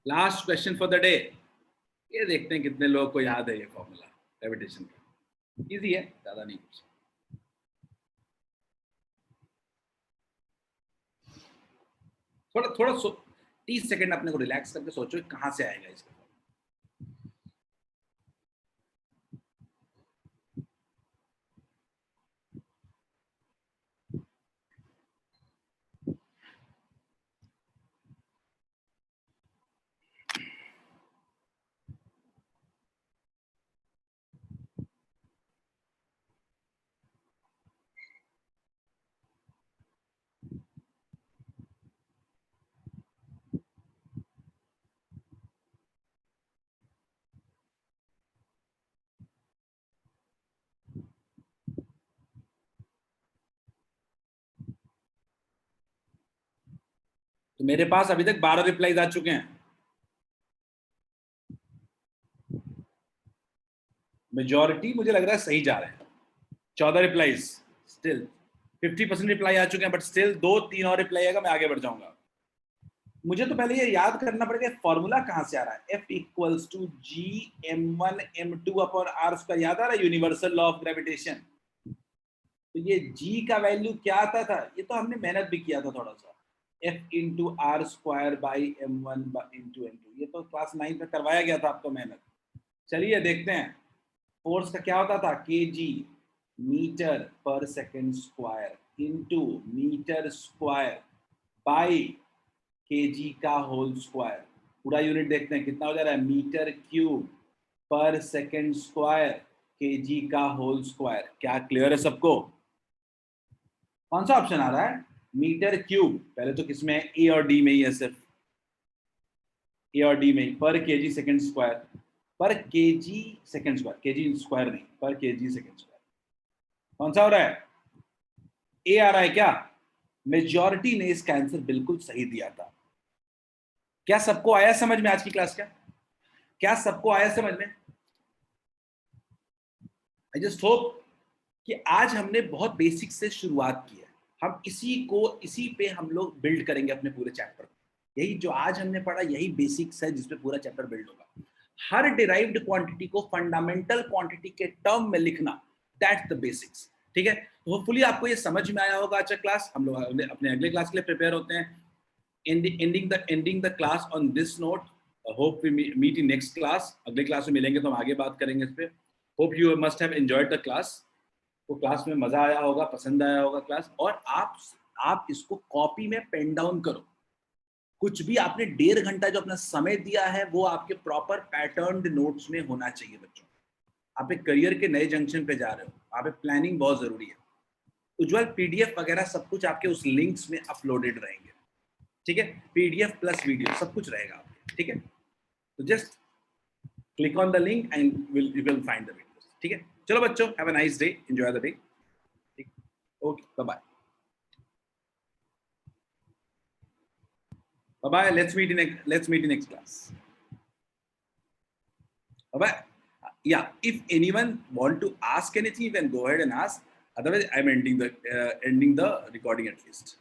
Last question for the day, ये देखते हैं कितने लोगों को याद है ये फॉर्मूला ग्रेविटेशन का। इजी है, ज्यादा नहीं कुछ। थोड़ा थोड़ा 30 सेकंड अपने को रिलैक्स करके सोचो कहां से आएगा इसका। तो मेरे पास अभी तक 12 रिप्लाईज आ चुके हैं। मेजॉरिटी मुझे लग रहा है सही जा रहे हैं। 14 रिप्लाईज, स्टिल 50% रिप्लाई आ चुके हैं, बट स्टिल 2-3 और रिप्लाई आएगा, मैं आगे बढ़ जाऊंगा। मुझे तो पहले ये याद करना पड़ेगा फॉर्मूला कहां से आ रहा है। F equals to G m1 m2 upon r square, याद आ रहा है यूनिवर्सल लॉ ऑफ ग्रेविटेशन। तो ये G का वैल्यू क्या आता था, ये तो हमने मेहनत भी किया था थोड़ा सा, F into R square by m1 into m2, ये तो क्लास 9 में करवाया गया था आपको मेहनत। चलिए देखते हैं फोर्स का क्या होता था, kg मीटर पर second square into metre square by kg का होल स्क्वायर। पूरा यूनिट देखते हैं कितना हो जा रहा है, मीटर क्यूब पर सेकेंड स्क्वायर kg का होल स्क्वायर। क्या क्लियर है सबको? कौन सा ऑप्शन आ रहा है, मीटर क्यूब। पहले तो किसमें है, ए और डी में ही है, सिर्फ ए और डी में ही, पर kg सेकेंड स्क्वायर, पर kg second square, kg square नहीं, पर kg सेकेंड स्क्वायर। कौन सा हो रहा है, ए आ रहा है क्या? मेजॉरिटी ने इसका आंसर बिल्कुल सही दिया था। क्या सबको आया समझ में आज की क्लास का? क्या सबको आया समझ में? आई जस्ट होप कि आज हमने बहुत बेसिक से शुरुआत की है। हम इसी पे हम लोग बिल्ड करेंगे अपने पूरे चैप्टर को। यही जो आज हमने पढ़ा, यही बेसिक्स है जिसपे पूरा चैप्टर बिल्ड होगा। हर डिराइव्ड क्वांटिटी को फंडामेंटल क्वांटिटी के टर्म में लिखना, दैट्स द बेसिक्स। ठीक है, तो होपफुली आपको ये समझ में आया होगा। अच्छा क्लास, हम लोग अपने अगले क्लास के लिए प्रिपेयर होते हैं। ending the class on this note. Hope we meet in next class. अगले क्लास में मिलेंगे तो हम आगे बात करेंगे इस पे। Hope you must have enjoyed the class. तो क्लास में मजा आया होगा, पसंद आया होगा क्लास। और आप इसको कॉपी में पेन डाउन करो। कुछ भी आपने 1.5 घंटा जो अपना समय दिया है वो आपके प्रॉपर पैटर्न्ड नोट्स में होना चाहिए बच्चों। आप एक करियर के नए जंक्शन पे जा रहे हो, आप एक प्लानिंग बहुत जरूरी है। उज्जवल पीडीएफ वगैरह सब कुछ आपके उस लिंक्स में अपलोडेड रहेंगे। ठीक है, पीडीएफ प्लस वीडियो सब कुछ रहेगा आपके। ठीक है, तो just click on the link and you will find the videos. ठीक है, चलो बच्चों, have a nice day, enjoy the day. ठीक, okay, bye bye. Bye bye. Let's meet in next class. Bye bye. Yeah. If anyone want to ask anything, you can go ahead and ask. Otherwise, I'm ending the recording at least.